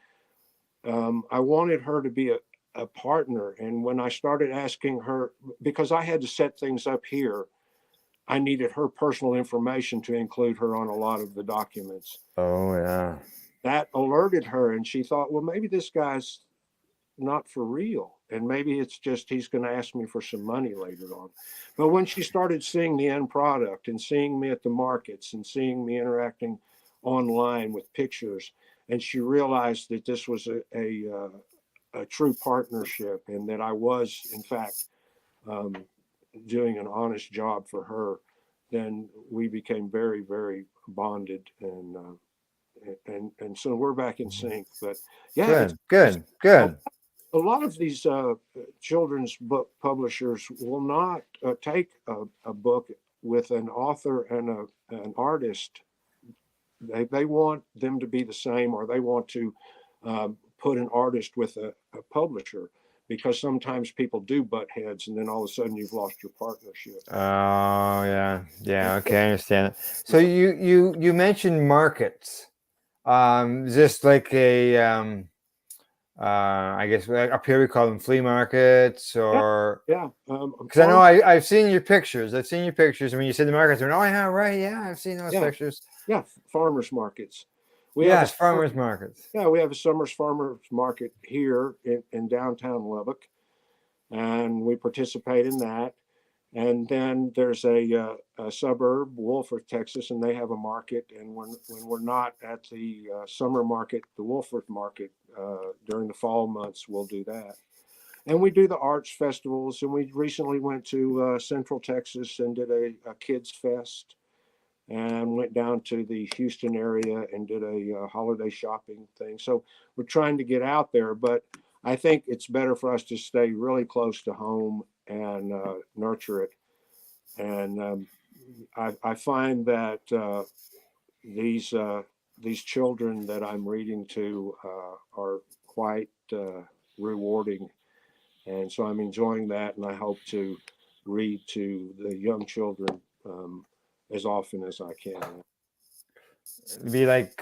I wanted her to be a partner. And when I started asking her, because I had to set things up here, I needed her personal information to include her on a lot of the documents. Oh, yeah. That alerted her, and she thought, well, maybe this guy's not for real. And maybe it's just he's going to ask me for some money later on. But when she started seeing the end product and seeing me at the markets and seeing me interacting online with pictures, and she realized that this was a true partnership, and that I was, in fact, doing an honest job for her, then we became very, very bonded, and so we're back in sync. But yeah, good. A lot of these children's book publishers will not take a book with an author and an artist. They want them to be the same, or they want to put an artist with a publisher, because sometimes people do butt heads, and then all of a sudden you've lost your partnership. Oh, yeah. Okay, I understand it. So you mentioned markets. Is this like a I guess up here we call them flea markets, or yeah. Because I know I've seen your pictures. And when you said the markets, I went, oh yeah, right, yeah, I've seen those pictures. Yeah, farmers markets. Farmers markets. Yeah, we have a summer's farmers market here in downtown Lubbock, and we participate in that. And then there's a suburb, Wolford, Texas, and they have a market. And when we're not at the summer market, the Wolford market, during the fall months, we'll do that. and we do the arts festivals. And we recently went to Central Texas and did a kids fest, and went down to the Houston area and did a holiday shopping thing. So we're trying to get out there, but I think it's better for us to stay really close to home and nurture it. And I find that these children that I'm reading to are quite rewarding, and so I'm enjoying that. And I hope to read to the young children as often as I can. Be like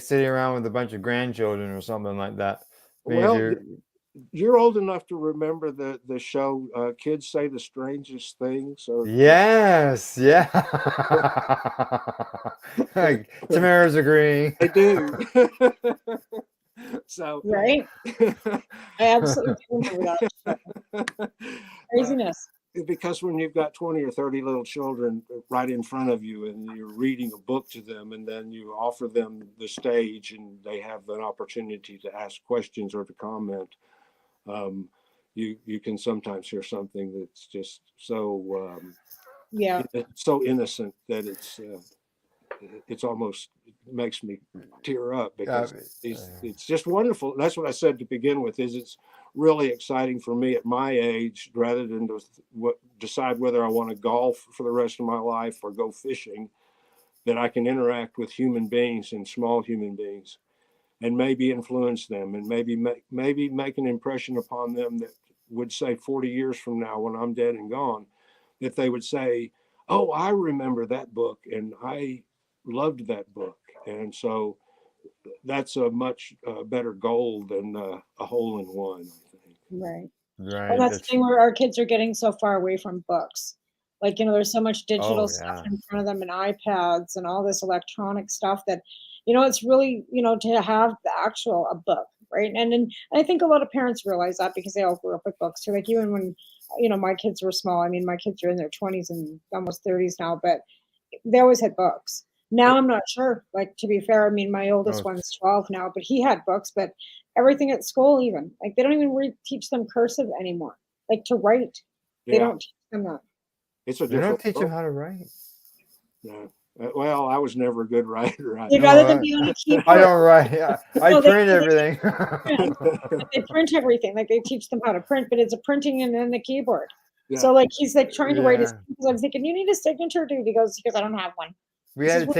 sitting around with a bunch of grandchildren or something like that. Well, you're old enough to remember the show Kids Say the Strangest Things. Or yes, yeah. Tamara's agreeing. I do. So right. I absolutely remember that. Craziness. Because when you've got 20 or 30 little children right in front of you and you're reading a book to them, and then you offer them the stage and they have an opportunity to ask questions or to comment, you can sometimes hear something that's just so so innocent that it's almost makes me tear up, because it's just wonderful. That's what I said to begin with, is it's really exciting for me at my age, rather than to decide whether I want to golf for the rest of my life or go fishing, that I can interact with human beings and small human beings and maybe influence them, and maybe make an impression upon them that would say 40 years from now, when I'm dead and gone, that they would say, oh, I remember that book and I loved that book. And so that's a much better goal than a hole in one, I think. Right. Right. And that's the thing, where our kids are getting so far away from books. Like, there's so much digital stuff in front of them, and iPads and all this electronic stuff, that, it's really, to have the actual a book, right? And I think a lot of parents realize that, because they all grew up with books too. Like, even when, my kids were small, I mean, my kids are in their 20s and almost 30s now, but they always had books. Now I'm not sure. Like, to be fair, I mean, my oldest one's 12 now, but he had books. But everything at school, even, like, they don't even teach them cursive anymore, like to write. They don't teach them that. It's a They don't different teach book. them how to write. Yeah. Well, I was never a good writer. You'd rather than be on a keyboard. I don't write. I print everything. They print everything. Like, they teach them how to print, but it's a printing and then the keyboard. Yeah. So, like, he's like trying to write his. I'm thinking, you need a signature, dude. He goes, because I don't have one. We had to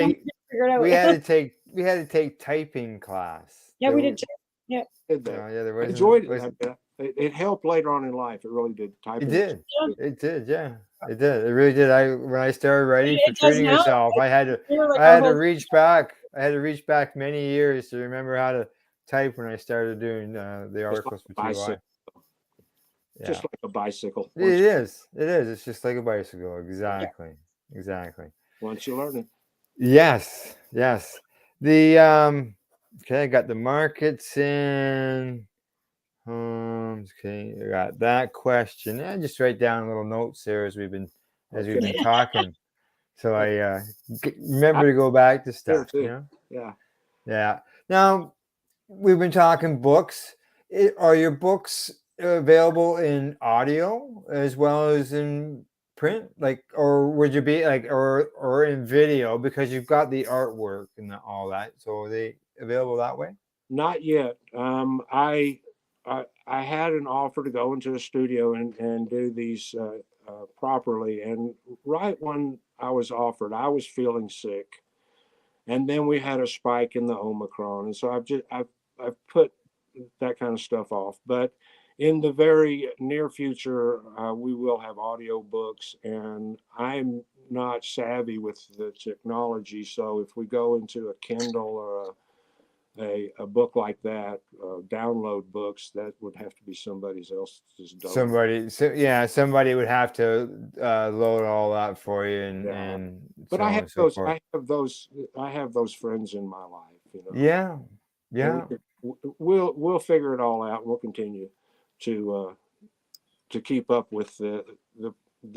take typing class. Yeah, we did too. Yeah. I enjoyed it. It helped later on in life. It really did. It did. It did. Yeah, it did. It really did. When I started writing for Treating Yourself, I had to reach back. I had to reach back many years to remember how to type when I started doing the articles for TY. Just like a bicycle. It is. It's just like a bicycle. Exactly. Once you learn it. Yes. The okay, I got the markets in. Okay, I got that question. I just write down little notes there as we've been talking, so I remember to go back to stuff. Yeah. Now we've been talking books. Are your books available in audio as well as in print, like, or would you be like, or in video, because you've got the artwork and all that? So are they available that way? Not yet. I had an offer to go into a studio and do these properly, and right when I was offered, I was feeling sick, and then we had a spike in the Omicron, and so I've put that kind of stuff off. But in the very near future, we will have audio books, and I'm not savvy with the technology, so if we go into a Kindle or a book like that, download books, that would have to be somebody else's domain. Somebody would have to load all that for you, and but so I on have and so those forth. I have those friends in my life, Yeah. We'll figure it all out. We'll continue to keep up with the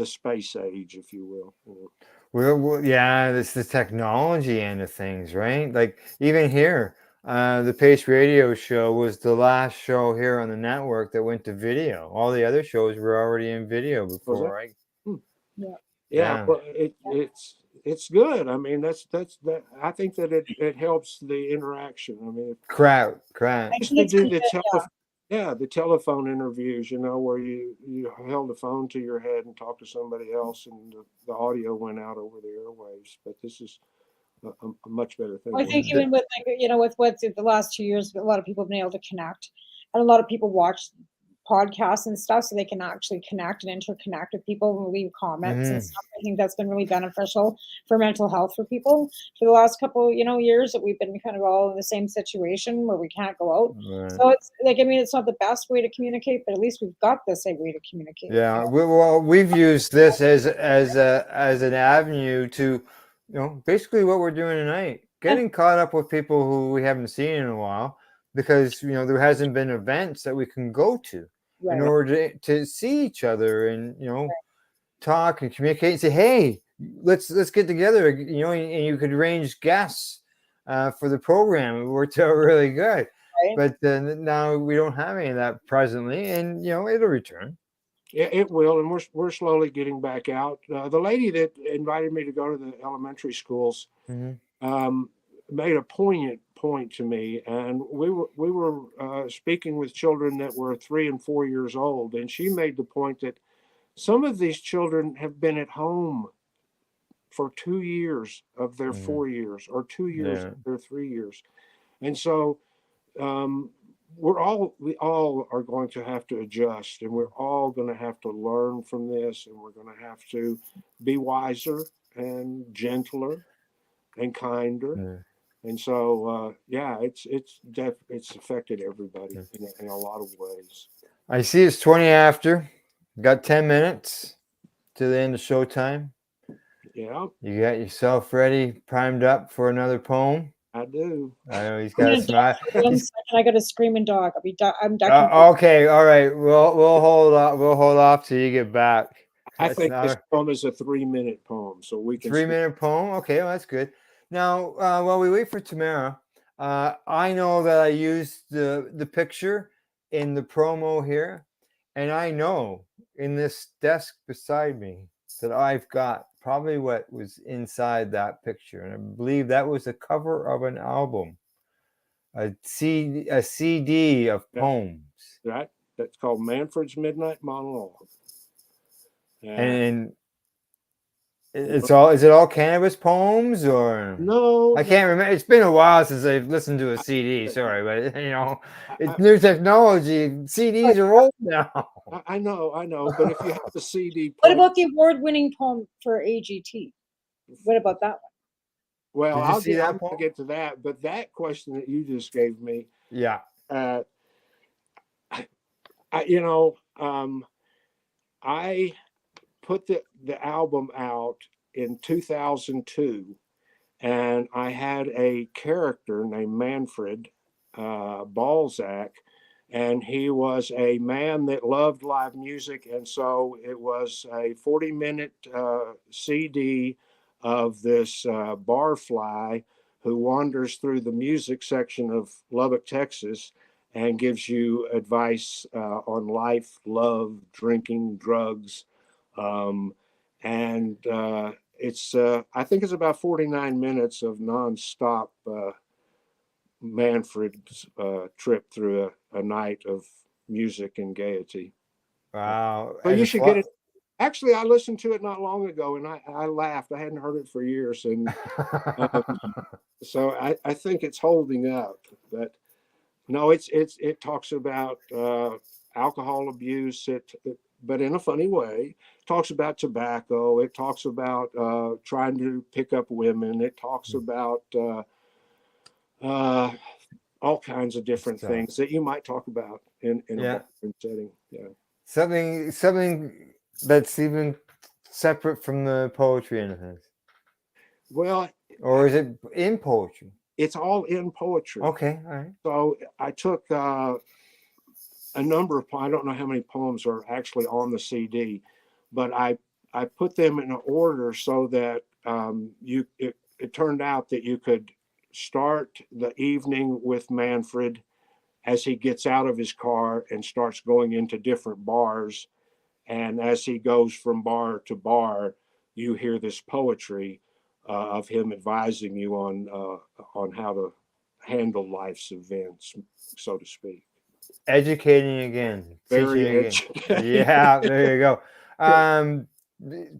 space age, if you will. Well, yeah, it's the technology end of things, right? Like, even here, the Pace Radio show was the last show here on the network that went to video. All the other shows were already in video before, right? Yeah. Yeah, well, it's good. I mean, that's that. I think that it helps the interaction. I mean, Crowd. I used think to it's do good, the yeah. the telephone interviews, where you held the phone to your head and talked to somebody else, and the audio went out over the airwaves. But this is a much better thing. I think even with with what's the last 2 years, a lot of people have been able to connect, and a lot of people watch podcasts and stuff, so they can actually connect and interconnect with people and leave comments and stuff. I think that's been really beneficial for mental health for people for the last couple, years that we've been kind of all in the same situation where we can't go out. Right. So it's like, I mean, it's not the best way to communicate, but at least we've got this way to communicate. Yeah, we've used this as an avenue to, basically what we're doing tonight, getting caught up with people who we haven't seen in a while, because there hasn't been events that we can go to in order to see each other and talk and communicate and say, hey, let's get together, and you could arrange guests for the program. It worked out really good. But now we don't have any of that presently, and it'll return. Yeah, it will, and we're slowly getting back out. The lady that invited me to go to the elementary schools made a poignant point to me, and we were speaking with children that were 3 and 4 years old, and she made the point that some of these children have been at home for 2 years of their 4 years, or 2 years of their 3 years, and so we all are going to have to adjust, and we're all going to have to learn from this, and we're going to have to be wiser and gentler and kinder. And so, it's affected everybody in a lot of ways. I see it's 20 after. Got 10 minutes to the end of showtime. Yeah. You got yourself ready, primed up for another poem? I do. I know he's got a smile. I got a screaming dog. I'm ducking. Okay, all right. We'll hold off. We'll hold off till you get back. I think this poem is a 3-minute poem, so we can 3-minute poem. Okay, well, that's good. Now, while we wait for Tamara, I know that I used the picture in the promo here, and I know in this desk beside me that I've got probably what was inside that picture, and I believe that was the cover of an album, a CD of poems. Right, that's called Manfred's Midnight Monologue. And is it all cannabis poems, or no? I can't remember. It's been a while since I've listened to a CD. Sorry, but it's new technology. CDs are old now. I know, but if you have the CD, what about the award-winning poem for AGT? What about that one? Well, I'm going to get to that, but that question that you just gave me, I put the album out in 2002, and I had a character named Manfred Balzac, and he was a man that loved live music, and so it was a 40-minute CD of this barfly who wanders through the music section of Lubbock, Texas, and gives you advice on life, love, drinking, drugs. It's I think it's about 49 minutes of nonstop Manfred's trip through a night of music and gaiety. Wow. So you should get it. Actually, I listened to it not long ago, and I laughed. I hadn't heard it for years, and so I think it's holding up. But no, it talks about alcohol abuse. But in a funny way, it talks about tobacco. It talks about trying to pick up women. It talks about all kinds of different things that you might talk about in a barroom setting. Yeah, something that's even separate from the poetry in a sense. Well, or is it in poetry? It's all in poetry. Okay, all right. So I took a number of, I don't know how many poems are actually on the CD, but I put them in an order so that it turned out that you could start the evening with Manfred as he gets out of his car and starts going into different bars. And as he goes from bar to bar, you hear this poetry of him advising you on how to handle life's events, so to speak. Educating again, Very teaching again. educated. Yeah, there you go.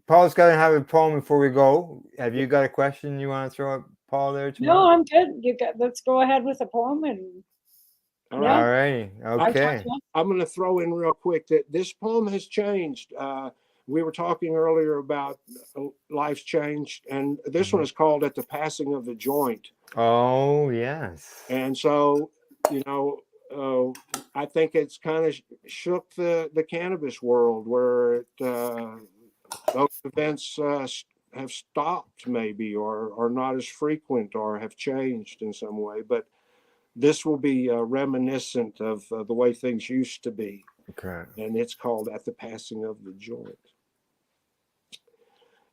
Paul's got to have a poem before we go. Have you got a question you want to throw at Paul there tomorrow? No, I'm good. Let's go ahead with the poem and. All All right. right. Okay. I'm going to throw in real quick that this poem has changed. We were talking earlier about life's changed, and this one is called At the Passing of the Joint. Oh, yes. And so, I think it's kind of shook the cannabis world where those events have stopped maybe or are not as frequent or have changed in some way. But this will be reminiscent of the way things used to be. Okay. And it's called At the Passing of the Joint.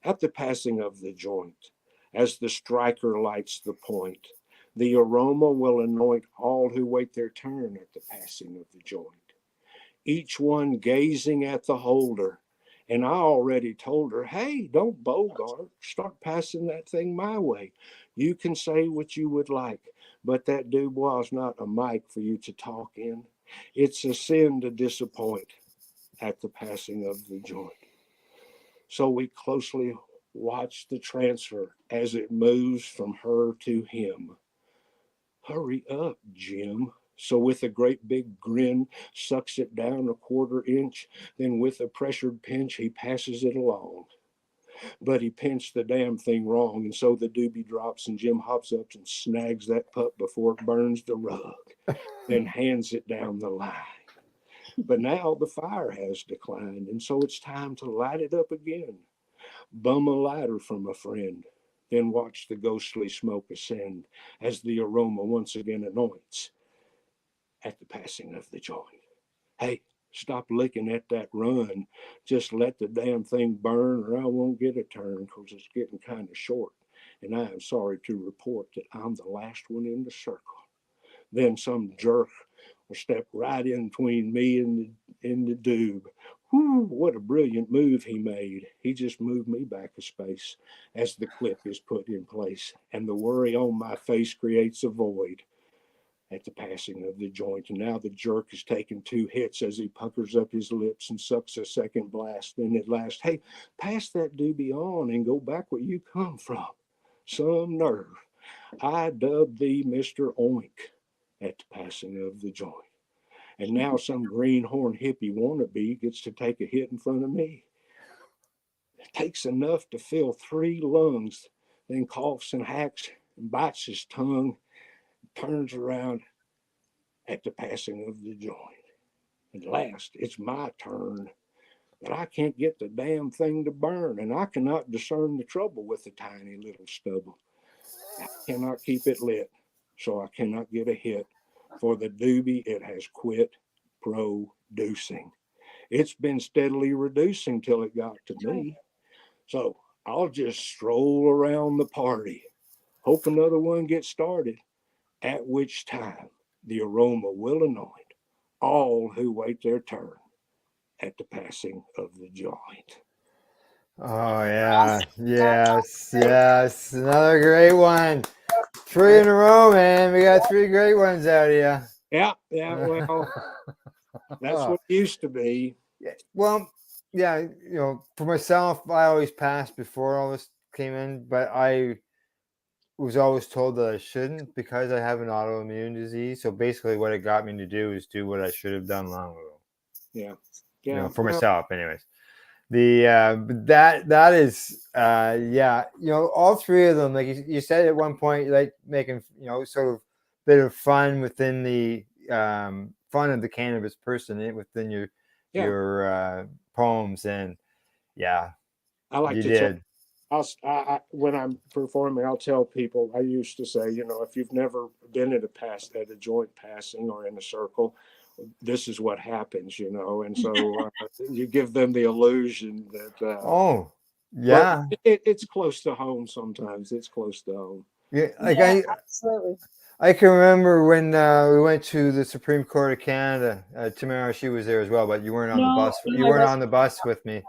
At the passing of the joint, as the striker lights the point, the aroma will anoint all who wait their turn at the passing of the joint. Each one gazing at the holder, and I already told her, hey, don't bogart, start passing that thing my way. You can say what you would like, but that Dubois is not a mic for you to talk in. It's a sin to disappoint at the passing of the joint. So we closely watch the transfer as it moves from her to him. Hurry up, Jim. So with a great big grin, sucks it down a quarter inch, then with a pressured pinch, he passes it along. But he pinched the damn thing wrong, and so the doobie drops, and Jim hops up and snags that pup before it burns the rug, then hands it down the line. But now the fire has declined, and so it's time to light it up again. Bum a lighter from a friend, then watch the ghostly smoke ascend as the aroma once again anoints at the passing of the joint. Hey, stop licking at that run. Just let the damn thing burn or I won't get a turn because it's getting kind of short. And I am sorry to report that I'm the last one in the circle. Then some jerk will step right in between me and the doob. Whew, what a brilliant move he made. He just moved me back a space as the clip is put in place, and the worry on my face creates a void at the passing of the joint. And now the jerk has taken 2 hits as he puckers up his lips and sucks a second blast. Then at last, hey, pass that doobie on and go back where you come from. Some nerve. I dub thee Mr. Oink at the passing of the joint. And now some greenhorn hippie wannabe gets to take a hit in front of me. It takes enough to fill 3 lungs, then coughs and hacks and bites his tongue, turns around at the passing of the joint. At last, it's my turn, but I can't get the damn thing to burn, and I cannot discern the trouble with the tiny little stubble. I cannot keep it lit, so I cannot get a hit. For the doobie, it has quit producing. It's been steadily reducing till it got to me. So I'll just stroll around the party, hope another one gets started, at which time the aroma will anoint all who wait their turn at the passing of the joint. Oh, yeah. Yes. Another great one. 3 in a row, man. We got 3 great ones out of you. Yeah. Well, that's what it used to be. Well, yeah. For myself, I always passed before all this came in, but I was always told that I shouldn't because I have an autoimmune disease. So basically, what it got me to do is do what I should have done long ago. Yeah. For myself, anyways. That is all 3 of them, like you said at one point, you like making sort of bit of fun within the fun of the cannabis person within your poems, and I like you to did. I when I'm performing, I'll tell people, I used to say, if you've never been at a joint passing or in a circle, this is what happens, and so you give them the illusion that it's close it's close to home. Sometimes it's close to home. Yeah, Yeah, absolutely. I can remember when we went to the Supreme Court of Canada. Tamara, she was there as well, but you weren't on the No, bus. no, You I weren't on wasn't. the bus with me.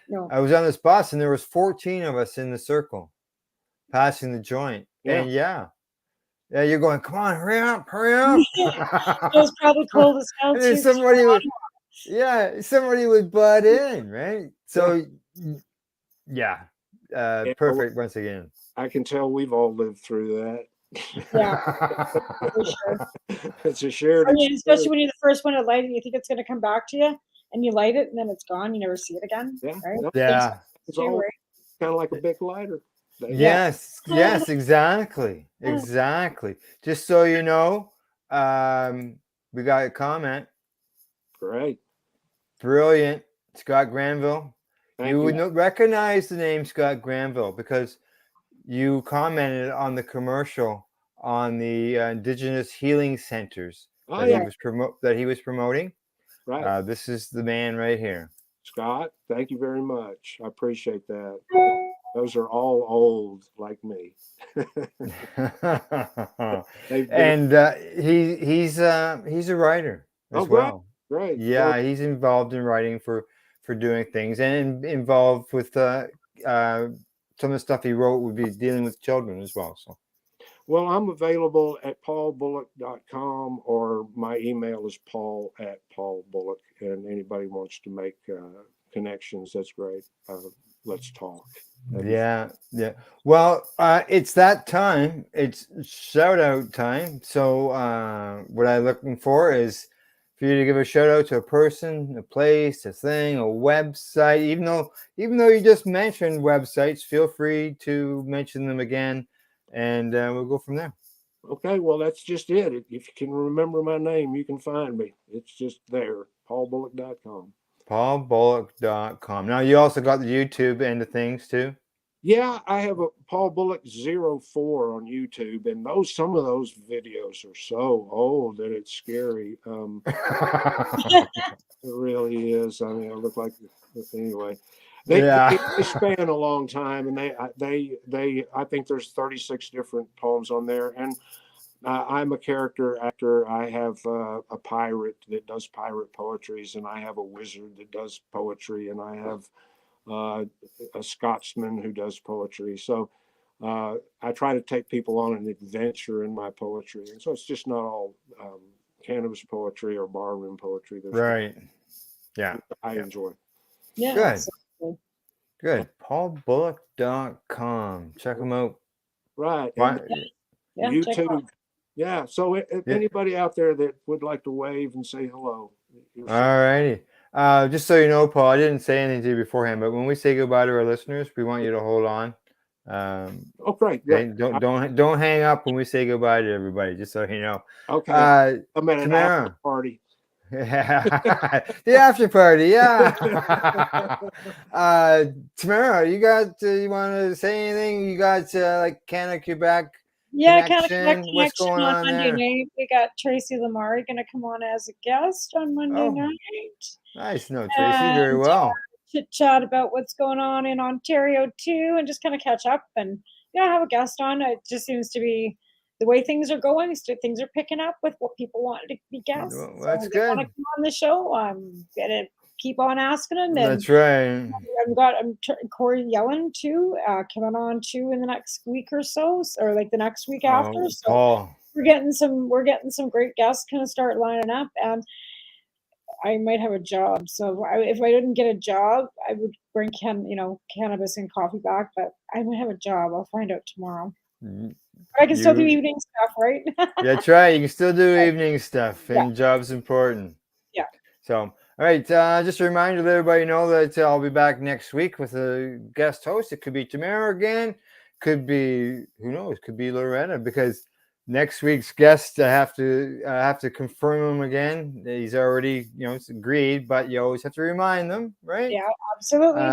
No. I was on this bus, and there was 14 of us in the circle, passing the joint. Yeah. And yeah, you're going, come on, hurry up, hurry up. It was probably cold as hell And then too. 'Cause somebody you're would, somebody would butt in, right? So yeah, Yeah, perfect once again. I can tell we've all lived through that. Yeah, for sure. It's a shared I mean, experience. especially when you're the first one to light it, you think it's going to come back to you, and you light it, and then it's gone. You never see it again. Yeah, Right? no, Yeah. it's all Right? kind of like a big lighter. Yes, yes, exactly. Exactly. Just so you know, we got a comment. Great. Brilliant. Scott Granville. Thank You you. would recognize the name Scott Granville because you commented on the commercial on the Indigenous Healing Centers Oh, that yeah. he was promoting. Right. This is the man right here. Scott, thank you very much. I appreciate that. Those are all old like me. And he's a writer as well. Great. Yeah, Well, he's involved in writing for doing things, and involved with some of the stuff he wrote would be dealing with children as well. So well, I'm available at paulbullock.com, or my email is paul@paulbullock. And anybody wants to make connections, that's great. Let's talk. yeah. Well, it's that time. It's shout out time. So what I'm looking for is for you to give a shout out to a person, a place, a thing, a website. Even though you just mentioned websites, feel free to mention them again, and we'll go from there. Okay, well, that's just it. If you can remember my name, you can find me. It's just there, paulbullock.com. paulbullock.com. Now, you also got the YouTube end of things too. Yeah, I have a Paul Bullock 04 on YouTube, and some of those videos are so old that it's scary. It really is. I mean, I look like anyway. They span a long time, and I think there's 36 different poems on there, and I'm a character actor. I have a pirate that does pirate poetries, and I have a wizard that does poetry, and I have a Scotsman who does poetry. So I try to take people on an adventure in my poetry, and so it's just not all cannabis poetry or barroom poetry. There's right. Yeah. I enjoy. Yeah. Good. Absolutely. Good. paulbullock.com. Check them out. Right. Yeah, YouTube. Yeah. So if anybody out there that would like to wave and say hello. All righty. Just so you know, Paul, I didn't say anything to you beforehand, but when we say goodbye to our listeners, we want you to hold on. Great. Yeah. Don't hang up when we say goodbye to everybody, just so you know. Okay. I'm at an Tamara. after party. The after party, yeah. Tamara, you want to say anything? You got like Canada, Quebec. Yeah, Canada Quebec What's connection going on on Monday there? night. We got Tracy Lamar going to come on as a guest on Monday night. Nice. No, Tracy, very well. Chit chat about what's going on in Ontario too, and just kind of catch up and have a guest on. It just seems to be the way things are going. Things are picking up with what people want to be guests. Well, that's so good. Want to come on the show? I'm gonna keep on asking them. That's right. I'm Corey Yellen too, coming on too in the next week or so, or like the next week after. So Paul. we're getting some great guests kind of start lining up, and I might have a job. So if I didn't get a job, I would bring cannabis and coffee back, but I might have a job. I'll find out tomorrow. But I can still do evening stuff, right? That's right. You can still do evening stuff, and job's important. Yeah. So, all right. Just a reminder to everybody know that I'll be back next week with a guest host. It could be Tamara again. Could be, who knows? Could be Loretta, because next week's guest, I have to confirm him again. He's already, it's agreed, but you always have to remind them, right? Yeah, absolutely.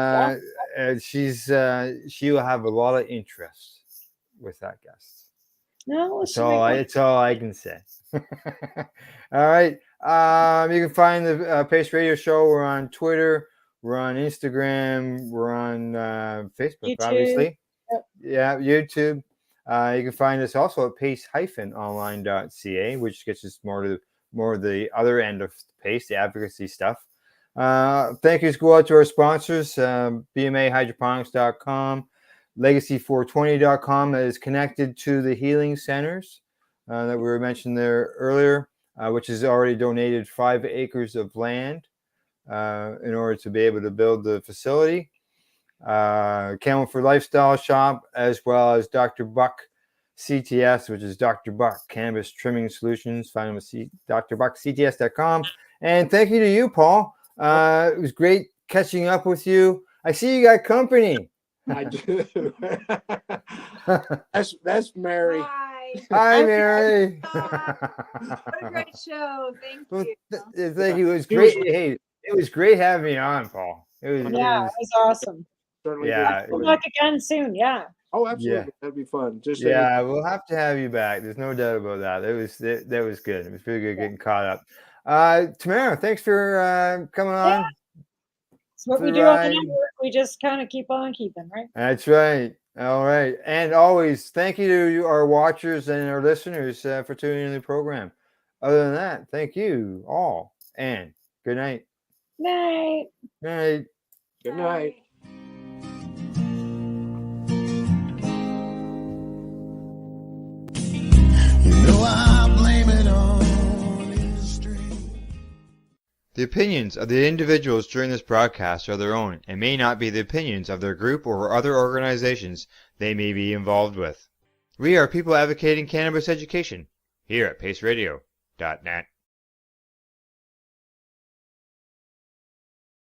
She will have a lot of interest with that guest. No, it's all I can say. All right. You can find the Pace Radio Show. We're on Twitter. We're on Instagram. We're on Facebook, YouTube. obviously. Yep. Yeah, YouTube. You can find us also at pace-online.ca, which gets us more of the other end of PACE, the advocacy stuff. Thank yous go out to our sponsors, BMAhydroponics.com, Legacy420.com, that is connected to the healing centers that we were mentioned there earlier, which has already donated 5 acres of land in order to be able to build the facility. Campbellford Lifestyle Shop, as well as Dr. Buck CTS, which is Dr. Buck Cannabis Trimming Solutions. Find him at drbuckcts.com. And thank you to you, Paul. It was great catching up with you. I see you got company. I do. That's Mary. Hi, Mary. What a great show. Thank you. Thank you. It was great. Hey, it was great having you on, Paul. It was awesome. Certainly Come back again soon. Yeah. Oh, absolutely. Yeah. That'd be fun. We'll have to have you back. There's no doubt about that. That was good. It was really good getting caught up. Tamara, thanks for coming on. It's what we do on the network. We just kind of keep on keeping, right? That's right. All right. And always thank you to our watchers and our listeners for tuning in the program. Other than that, thank you all. And good night. Night. Night. Good night. I blame it on industry. The opinions of the individuals during this broadcast are their own and may not be the opinions of their group or other organizations they may be involved with. We are people advocating cannabis education here at paceradio.net.